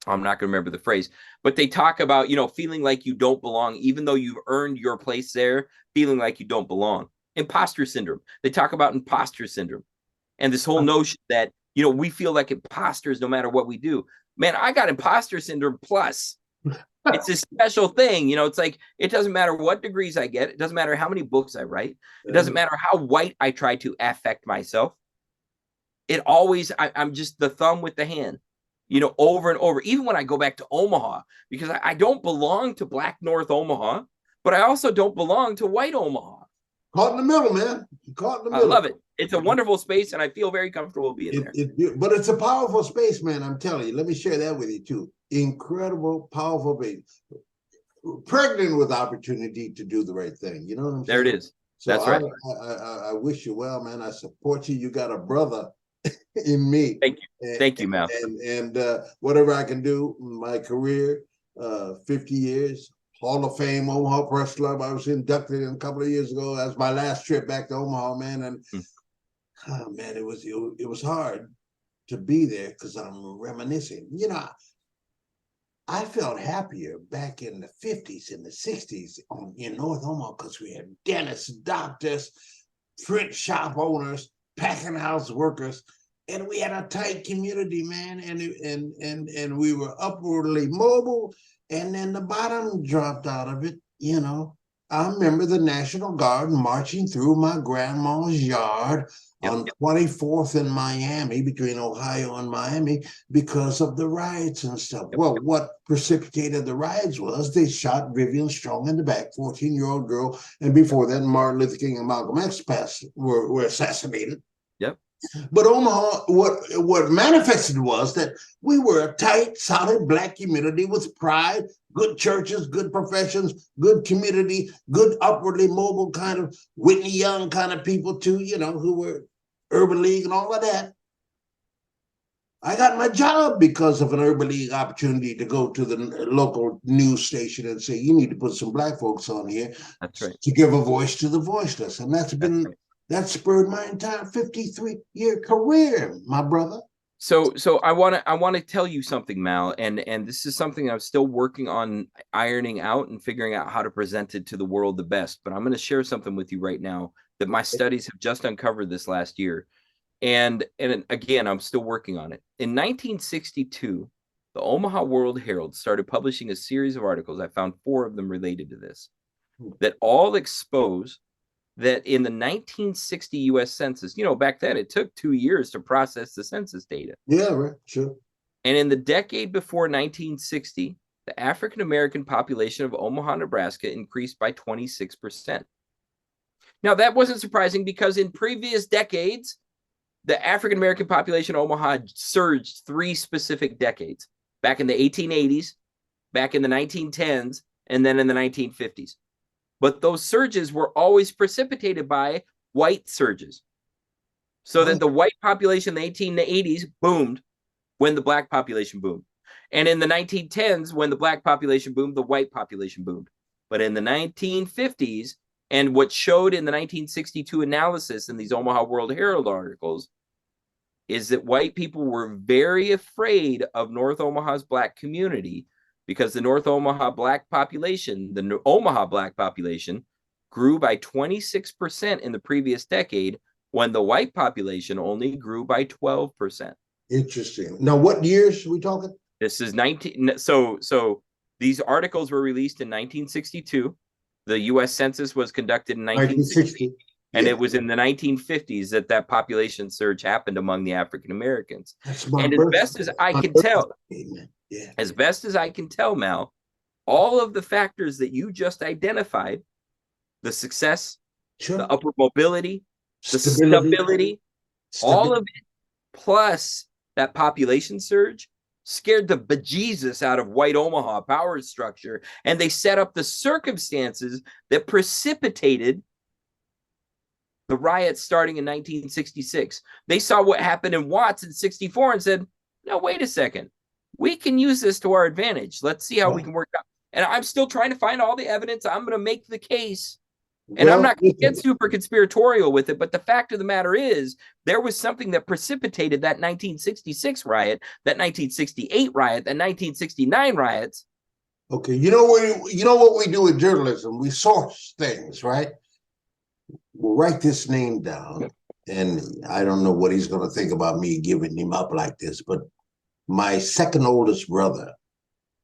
[SPEAKER 3] I'm not going to remember the phrase, but they talk about, feeling like you don't belong, even though you've earned your place there, feeling like you don't belong. Imposter syndrome. They talk about imposter syndrome and this whole notion that, we feel like imposters no matter what we do. Man, I got imposter syndrome plus. It's a special thing. It's like, it doesn't matter what degrees I get. It doesn't matter how many books I write. It doesn't matter how white I try to affect myself. It always, I'm just the thumb with the hand, over and over. Even when I go back to Omaha, because I don't belong to Black North Omaha, but I also don't belong to White Omaha.
[SPEAKER 2] Caught in the middle, man. Caught in the middle.
[SPEAKER 3] I love it. It's a wonderful space, and I feel very comfortable being there.
[SPEAKER 2] But it's a powerful space, man. I'm telling you. Let me share that with you too. Incredible, powerful space. Pregnant with opportunity to do the right thing. You know what I'm saying?
[SPEAKER 3] There it is.
[SPEAKER 2] So
[SPEAKER 3] that's right.
[SPEAKER 2] I wish you well, man. I support you. You got a brother in me.
[SPEAKER 3] Thank you. Thank you, Mal.
[SPEAKER 2] And whatever I can do in my career, 50 years, Hall of Fame, Omaha Press Club. I was inducted in a couple of years ago. That was my last trip back to Omaha, man. And man, it was hard to be there because I'm reminiscing. I felt happier back in the 50s and the 60s in North Omaha because we had dentists, doctors, print shop owners, packing house workers, and we had a tight community, man. And we were upwardly mobile. And then the bottom dropped out of it, I remember the National Guard marching through my grandma's yard on 24th in Miami, between Ohio and Miami, because of the riots and stuff. Well, what precipitated the riots was they shot Vivian Strong in the back, 14-year-old girl, and before that, Martin Luther King and Malcolm X were assassinated.
[SPEAKER 3] Yep.
[SPEAKER 2] But Omaha, what manifested was that we were a tight, solid Black community with pride, good churches, good professions, good community, good upwardly mobile kind of Whitney Young kind of people too, who were Urban League and all of that. I got my job because of an Urban League opportunity to go to the local news station and say, you need to put some Black folks on here.
[SPEAKER 3] That's right.
[SPEAKER 2] To give a voice to the voiceless. And that spurred my entire 53-year career, my brother.
[SPEAKER 3] So I want to tell you something, Mal, and this is something I'm still working on ironing out and figuring out how to present it to the world the best. But I'm going to share something with you right now that my studies have just uncovered this last year. And again, I'm still working on it. In 1962, the Omaha World Herald started publishing a series of articles. I found 4 of them related to this, that all expose that in the 1960 U.S. Census, back then it took 2 years to process the census data.
[SPEAKER 2] Yeah, right, sure.
[SPEAKER 3] And in the decade before 1960, the African-American population of Omaha, Nebraska increased by 26%. Now, that wasn't surprising because in previous decades, the African-American population of Omaha surged 3 specific decades, back in the 1880s, back in the 1910s, and then in the 1950s. But those surges were always precipitated by white surges. So that the white population in the 1880s boomed when the Black population boomed. And in the 1910s, when the Black population boomed, the white population boomed. But in the 1950s, and what showed in the 1962 analysis in these Omaha World Herald articles, is that white people were very afraid of North Omaha's Black community because the North Omaha black population, Omaha black population, grew by 26% in the previous decade, when the white population only grew by 12%.
[SPEAKER 2] Interesting. Now, what years are we talking?
[SPEAKER 3] This is 19. So these articles were released in 1962. The U.S. Census was conducted in 1960. And it was in the 1950s that population surge happened among the African Americans. And as best as I can tell, as best as I can tell, Mal, all of the factors that you just identified, the success, the upward mobility, the stability, all of it, plus that population surge, scared the bejesus out of white Omaha power structure. And they set up the circumstances that precipitated the riots starting in 1966. They saw what happened in Watts in 64 and said, no, wait a second. We can use this to our advantage. Let's see how we can work out. And I'm still trying to find all the evidence. I'm going to make the case. And I'm not going to get super conspiratorial with it, but the fact of the matter is there was something that precipitated that 1966 riot, that 1968 riot, that 1969 riots.
[SPEAKER 2] Okay, you know what we do with journalism? We source things, right? We'll write this name down, and I don't know what he's going to think about me giving him up like this, but my second oldest brother,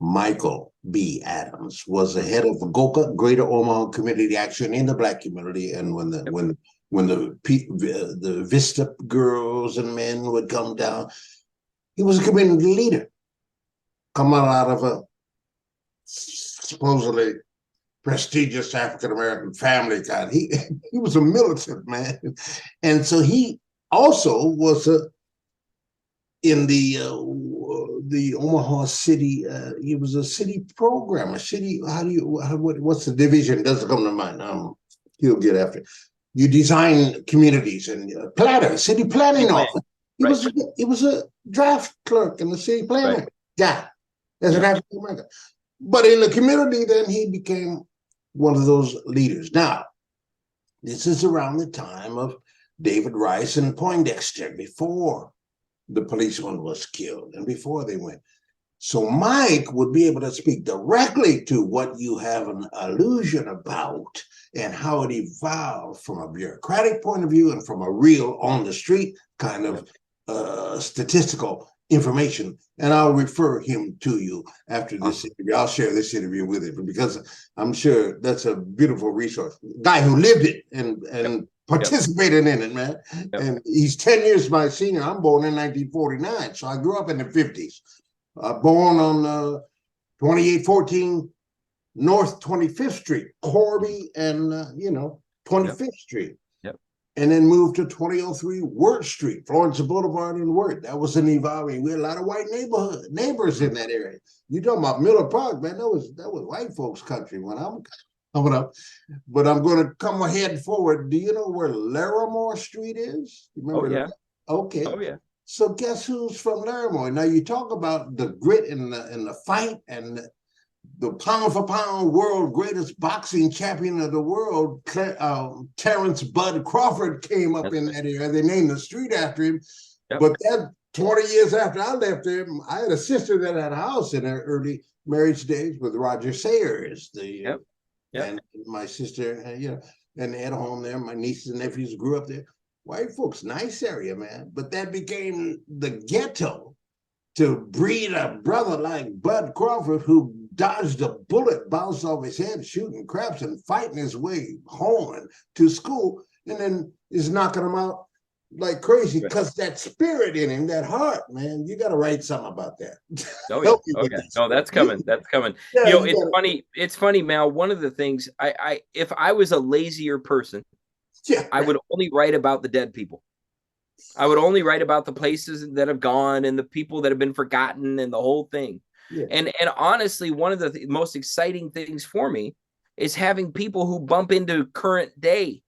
[SPEAKER 2] Michael B. Adams, was the head of the GOCA, Greater Omaha Community Action in the Black community, and when the Vista girls and men would come down, he was a community leader, coming out of a supposedly prestigious African-American family kind. He was a militant man. And so he also was in the Omaha city, he was a city programmer, what's the division? Doesn't come to mind. He'll get after it. You design communities and city planning office. He was a draft clerk in the city planning guy as an African-American. But in the community, then he became one of those leaders. Now, this is around the time of David Rice and Poindexter, before the policeman was killed and before they went. So Mike would be able to speak directly to what you have an illusion about and how it evolved from a bureaucratic point of view and from a real on the street kind of statistical information. And I'll refer him to you after this interview. I'll share this interview with him because I'm sure that's a beautiful resource. Guy who lived it and participated in it, man. And he's 10 years my senior. I'm born in 1949, so I grew up in the 50s. Born on 2814 North 25th Street, Corby and 25th Street. And then moved to 2003 Wirt Street, Florence Boulevard and Wirt. That was an evolving. We had a lot of white neighbors in that area. You talking about Miller Park, man? That was white folks' country when I'm coming up. But I'm going to come ahead forward. Do you know where Larimore Street is? You remember that? Okay. Oh yeah. So guess who's from Larimore? Now you talk about the grit and the fight and the pound for pound world greatest boxing champion of the world, Terrence Bud Crawford, came up in that area. They named the street after him. But that 20 years after I left there, I had a sister that had a house in her early marriage days with Roger Sayers, and my sister, and they had a home there. My nieces and nephews grew up there. White folks, nice area, man. But that became the ghetto to breed a brother like Bud Crawford, who dodged a bullet, bounced off his head, shooting craps and fighting his way home and to school, and then is knocking them out like crazy because that spirit in him, that heart, man, you got to write something about that.
[SPEAKER 3] No, that's coming. That's coming. It's funny, Mal. One of the things if I was a lazier person, I would only write about the dead people. I would only write about the places that have gone and the people that have been forgotten and the whole thing. And honestly, one of the most exciting things for me is having people who bump into current day.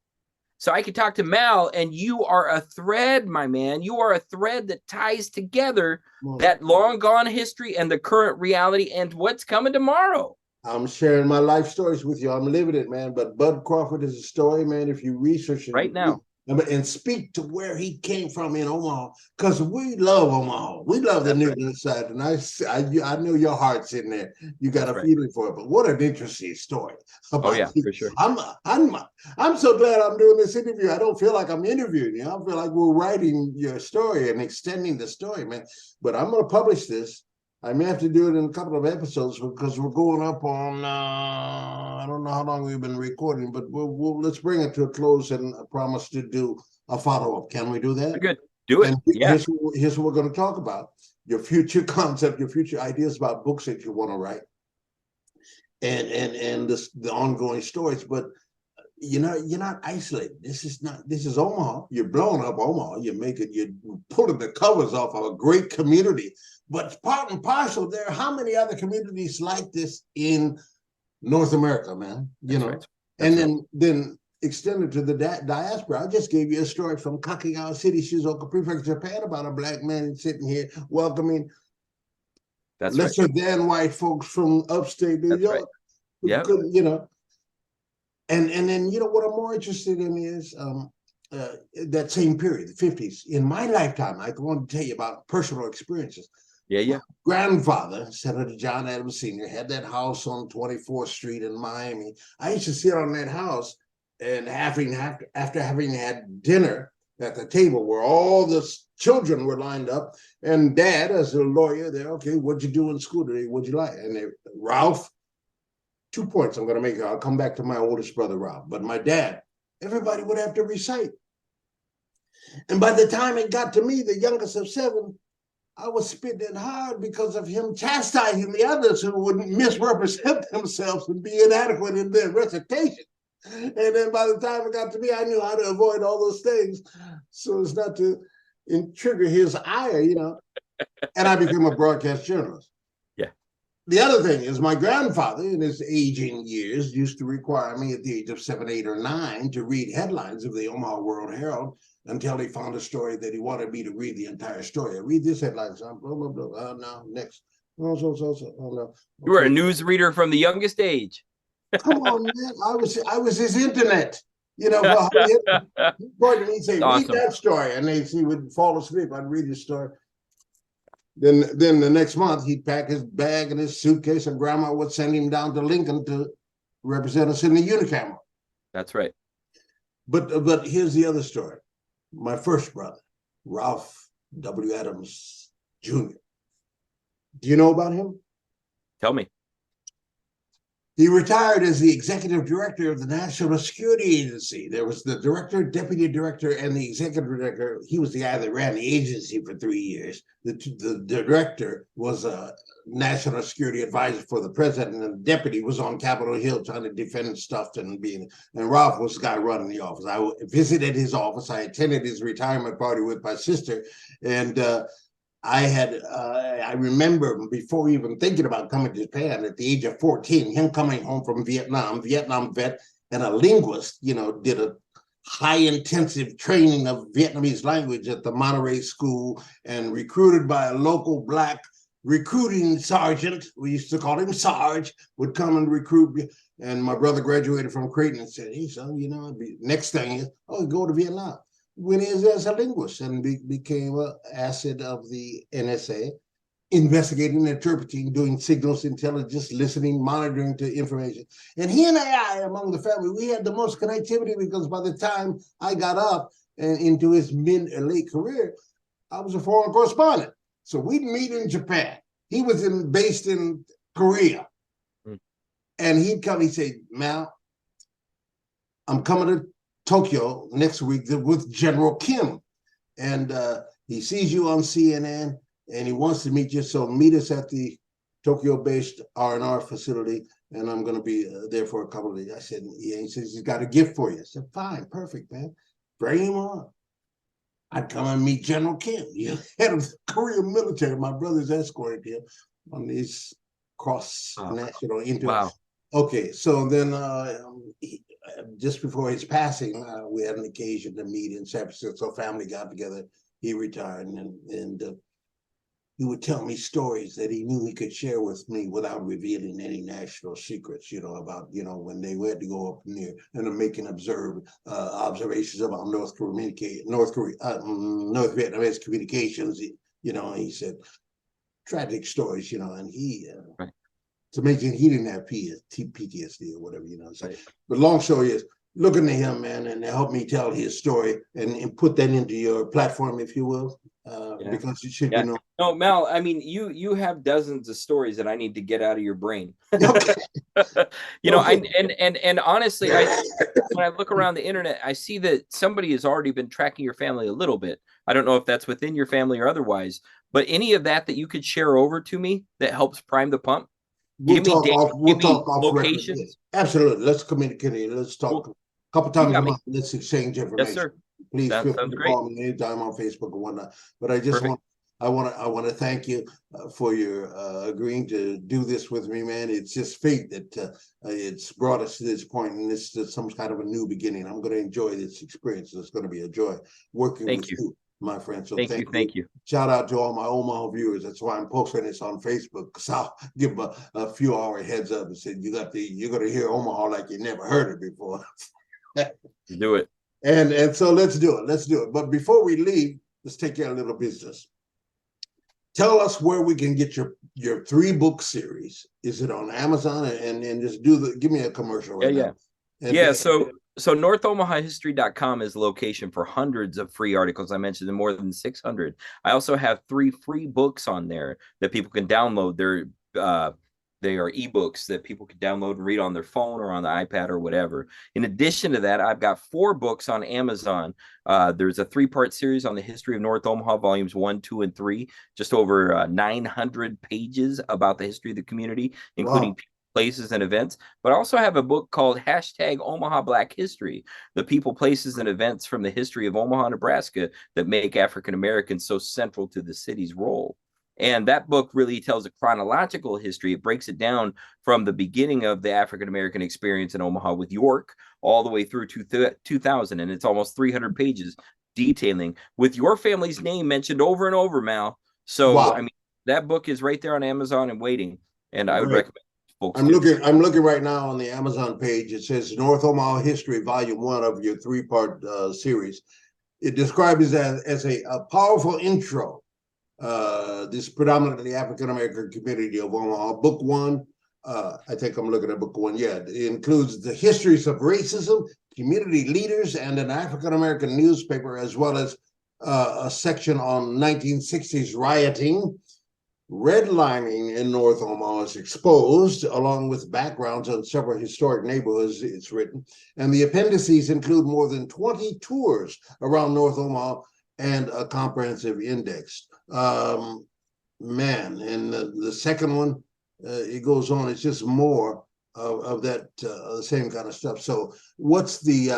[SPEAKER 3] So I could talk to Mal, and you are a thread, my man. You are a thread that ties together that long gone history and the current reality and what's coming tomorrow.
[SPEAKER 2] I'm sharing my life stories with you. I'm living it, man. But Bud Crawford is a story, man. If you research it
[SPEAKER 3] right now,
[SPEAKER 2] and speak to where he came from in Omaha, because we love Omaha. We love the New England side, and I know your heart's in there. You got a feeling for it. But what an interesting story about you.
[SPEAKER 3] For sure.
[SPEAKER 2] I'm so glad I'm doing this interview. I don't feel like I'm interviewing you. I feel like we're writing your story and extending the story, man. But I'm going to publish this. I may have to do it in a couple of episodes because we're going up on, I don't know how long we've been recording, but let's bring it to a close, and I promise to do a follow-up. Can we do that?
[SPEAKER 3] Good. Do it.
[SPEAKER 2] And here's what we're going to talk about. Your future concept, your future ideas about books that you want to write, and the ongoing stories. But you're not isolated. This is Omaha. You're blowing up Omaha. You're pulling the covers off of a great community. But part and parcel, there are how many other communities like this in North America, man? Then extended to the diaspora. I just gave you a story from Kakagawa City, Shizuoka Prefecture, Japan, about a Black man sitting here welcoming lesser than white folks from upstate New York.
[SPEAKER 3] Yeah.
[SPEAKER 2] And then what I'm more interested in is that same period, the 50s. In my lifetime, I want to tell you about personal experiences.
[SPEAKER 3] Yeah.
[SPEAKER 2] My grandfather, Senator John Adams Sr., had that house on 24th Street in Miami. I used to sit on that house, and after having had dinner at the table where all the children were lined up, and Dad, as a lawyer, there, okay, what'd you do in school today? What'd you like? And Ralph, 2 points I'm going to make. I'll come back to my oldest brother, Ralph. But my dad, everybody would have to recite. And by the time it got to me, the youngest of 7, I was spitting hard because of him chastising the others who wouldn't misrepresent themselves and be inadequate in their recitation. And then by the time it got to me, I knew how to avoid all those things so as not to trigger his ire, And I became a broadcast journalist.
[SPEAKER 3] Yeah.
[SPEAKER 2] The other thing is my grandfather, in his aging years, used to require me at the age of 7, 8, or 9 to read headlines of the Omaha World Herald until he found a story that he wanted me to read the entire story. I read this headline, blah, blah, blah. No, next. No.
[SPEAKER 3] You were a news reader from the youngest age.
[SPEAKER 2] Come on, man. I was his internet. He'd say, read that story. And he would fall asleep. I'd read his story. Then the next month, he'd pack his bag and his suitcase, and Grandma would send him down to Lincoln to represent us in the unicamera.
[SPEAKER 3] That's right.
[SPEAKER 2] But here's the other story. My first brother, Ralph W. Adams Jr. Do you know about him?
[SPEAKER 3] Tell me.
[SPEAKER 2] He retired as the executive director of the National Security Agency. There was the director, deputy director, and the executive director. He was the guy that ran the agency for 3 years. The director was a national security advisor for the president, and the deputy was on Capitol Hill trying to defend stuff and Ralph was the guy running the office. I visited his office. I attended his retirement party with my sister, and I remember before even thinking about coming to Japan at the age of 14, him coming home from Vietnam vet and a linguist, did a high intensive training of Vietnamese language at the Monterey School and recruited by a local Black recruiting sergeant. We used to call him Sarge, would come and recruit. And my brother graduated from Creighton and said, hey, son, next thing is, go to Vietnam. Went in as a linguist and became an asset of the NSA, investigating, interpreting, doing signals intelligence, listening, monitoring to information. And he and I, among the family, we had the most connectivity because by the time I got up and into his mid and late career, I was a foreign correspondent. So we'd meet in Japan. He was based in Korea. And he'd come, he'd say, Mal, I'm coming to Tokyo next week with General Kim, and he sees you on CNN and he wants to meet you, so meet us at the Tokyo-based R&R facility, and I'm going to be there for a couple of days. I said, yeah. He says he's got a gift for you. I said, fine, perfect, man, bring him on. I'd come and meet General Kim, head of the Korean military. My brother's escorted him on these cross-national interviews. Wow. Okay, so then just before his passing, we had an occasion to meet in San Francisco. Family got together. He retired, and he would tell me stories that he knew he could share with me without revealing any national secrets, about, when they had to go up near and making observations about North Vietnamese communications. He said tragic stories, and
[SPEAKER 3] Right.
[SPEAKER 2] it's amazing he didn't have PTSD or whatever,
[SPEAKER 3] Right.
[SPEAKER 2] But long story is, looking to him, man, and help me tell his story and put that into your platform, if you will, because it should be known.
[SPEAKER 3] No, Mel, I mean, you have dozens of stories that I need to get out of your brain.
[SPEAKER 2] Okay.
[SPEAKER 3] And honestly, when I look around the internet, I see that somebody has already been tracking your family a little bit. I don't know if that's within your family or otherwise, but any of that you could share over to me that helps prime the pump.
[SPEAKER 2] We'll talk off
[SPEAKER 3] locations.
[SPEAKER 2] record. Yes. Absolutely. Let's communicate. Let's talk a couple times a month. Let's exchange information.
[SPEAKER 3] Yes, sir.
[SPEAKER 2] Please feel free to call me anytime on Facebook or whatnot. But I just want to thank you for your agreeing to do this with me, man. It's just fate that it's brought us to this point, and this is some kind of a new beginning. I'm going to enjoy this experience. It's going to be a joy working with you, my friend. So thank you. Shout out to all my Omaha viewers. That's why I'm posting this on Facebook, because I'll give them a few hour heads up and say, you're going to hear Omaha like you never heard it before.
[SPEAKER 3] Do it.
[SPEAKER 2] And so let's do it. But before we leave, let's take care of a little business. Tell us where we can get your 3-book series. Is it on Amazon? And just give me a commercial right now.
[SPEAKER 3] So NorthOmahaHistory.com is the location for hundreds of free articles. I mentioned more than 600. I also have 3 free books on there that people can download. They are ebooks that people can download and read on their phone or on the iPad or whatever. In addition to that, I've got 4 books on Amazon. There's a 3-part series on the history of North Omaha, volumes 1, 2, and 3, just over 900 pages about the history of the community, including places and events. But I also have a book called #Omaha Black History, the people, places, and events from the history of Omaha, Nebraska that make African Americans so central to the city's role. And that book really tells a chronological history. It breaks it down from the beginning of the African-American experience in Omaha with York all the way through 2000. And it's almost 300 pages detailing with your family's name mentioned over and over, Mal. So, I mean, that book is right there on Amazon and waiting. And I would recommend folks.
[SPEAKER 2] I'm looking right now on the Amazon page. It says North Omaha History, Volume 1 of your 3-part series. It describes it as a powerful intro. This predominantly African-American community of Omaha. Book 1, I think I'm looking at book 1. Yeah, it includes the histories of racism, community leaders, and an African-American newspaper, as well as a section on 1960s rioting. Redlining in North Omaha is exposed, along with backgrounds on several historic neighborhoods, it's written. And the appendices include more than 20 tours around North Omaha and a comprehensive index. And the second one, it goes on. It's just more of that same kind of stuff. So what's the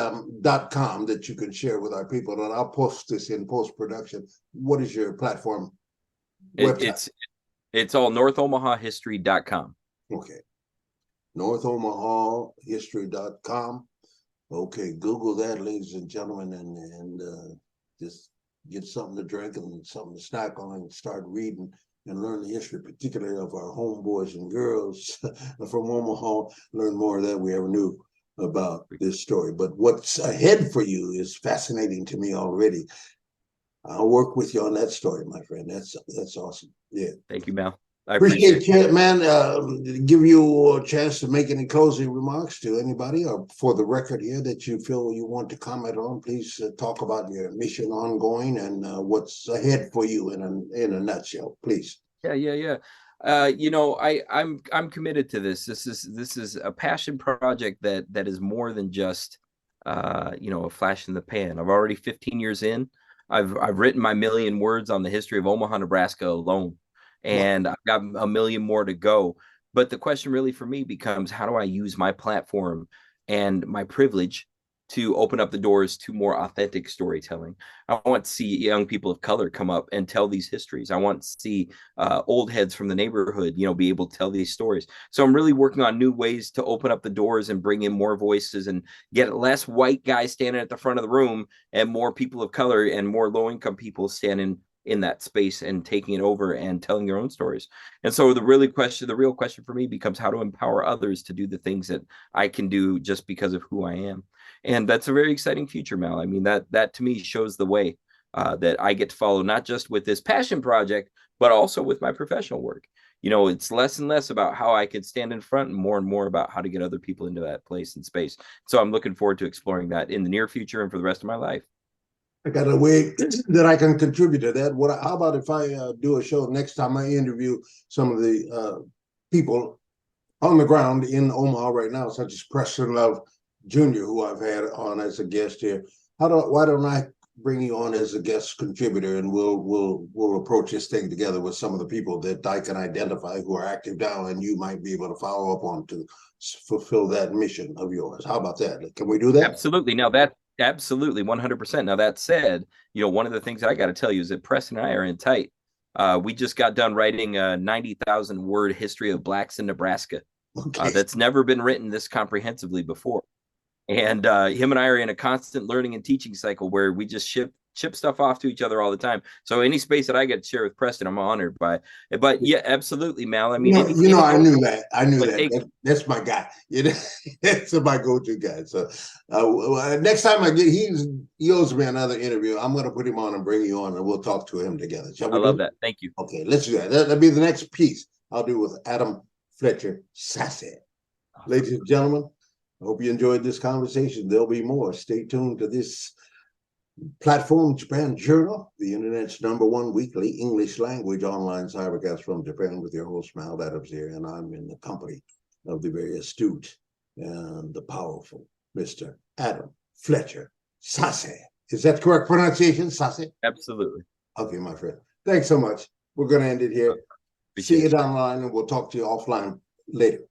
[SPEAKER 2] .com that you can share with our people? And I'll post this in post-production. What is your platform?
[SPEAKER 3] It's all NorthOmahaHistory.com.
[SPEAKER 2] Okay. NorthOmahaHistory.com. Okay, Google that, ladies and gentlemen, and just get something to drink and something to snack on and start reading and learn the history, particularly of our homeboys and girls from Omaha. Learn more than we ever knew about this story. But what's ahead for you is fascinating to me already. I'll work with you on that story, my friend. That's awesome. Yeah.
[SPEAKER 3] Thank you, Mel. I
[SPEAKER 2] appreciate it, man. Give you a chance to make any closing remarks to anybody, or for the record here that you feel you want to comment on. Please talk about your mission ongoing and what's ahead for you in a nutshell, please.
[SPEAKER 3] Yeah. I'm committed to this. This is a passion project that is more than just a flash in the pan. I've already 15 years in. I've written my 1,000,000 words on the history of Omaha, Nebraska alone, and I've got 1,000,000 more to go. But the question really for me becomes, how do I use my platform and my privilege to open up the doors to more authentic storytelling? I want to see young people of color come up and tell these histories. I want to see old heads from the neighborhood, be able to tell these stories. So I'm really working on new ways to open up the doors and bring in more voices and get less white guys standing at the front of the room and more people of color and more low-income people standing in that space and taking it over and telling your own stories. And so the real question for me becomes how to empower others to do the things that I can do just because of who I am. And that's a very exciting future, Mal. I mean, that to me shows the way that I get to follow, not just with this passion project, but also with my professional work. It's less and less about how I can stand in front and more about how to get other people into that place and space. So I'm looking forward to exploring that in the near future and for the rest of my life.
[SPEAKER 2] I got a way that I can contribute to that. How about if I do a show next time I interview some of the people on the ground in Omaha right now, such as Preston Love Jr., who I've had on as a guest here. Why don't I bring you on as a guest contributor, and we'll approach this thing together with some of the people that I can identify who are active now, and you might be able to follow up on to fulfill that mission of yours. How about that? Can we do that?
[SPEAKER 3] Absolutely. Now that absolutely 100%. Now that said, one of the things that I got to tell you is that Preston and I are in tight. We just got done writing a 90,000 word history of blacks in Nebraska.
[SPEAKER 2] Okay.
[SPEAKER 3] That's never been written this comprehensively before. And him and I are in a constant learning and teaching cycle where we just ship stuff off to each other all the time. So any space that I get to share with Preston, I'm honored by. But yeah, absolutely, Mal. I mean,
[SPEAKER 2] I knew that. That's my guy. That's my go-to guy. So next time he owes me another interview, I'm going to put him on and bring you on, and we'll talk to him together. Shall we?
[SPEAKER 3] I love that. Thank you.
[SPEAKER 2] Okay, let's do that. That'll be the next piece I'll do with Adam Fletcher Sasse.
[SPEAKER 3] Awesome.
[SPEAKER 2] Ladies and gentlemen, I hope you enjoyed this conversation. There'll be more. Stay tuned to this platform, Japan Journal, the internet's #1 weekly English language online cybercast from Japan, with your host, Mal Adams here. And I'm in the company of the very astute and the powerful Mr. Adam Fletcher Sasse. Is that correct pronunciation, Sasse?
[SPEAKER 3] Absolutely.
[SPEAKER 2] Okay, my friend. Thanks so much. We're going to end it here. See you down the line, and we'll talk to you offline later.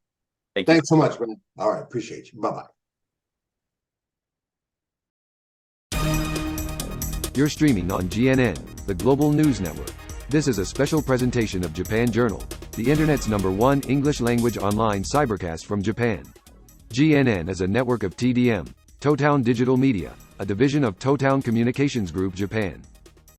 [SPEAKER 2] Thanks so much, man. All right. Appreciate you. Bye-bye.
[SPEAKER 1] You're streaming on GNN, the Global News Network. This is a special presentation of Japan Journal, the internet's #1 English language online cybercast from Japan. GNN is a network of TDM, Totown Digital Media, a division of Totown Communications Group Japan.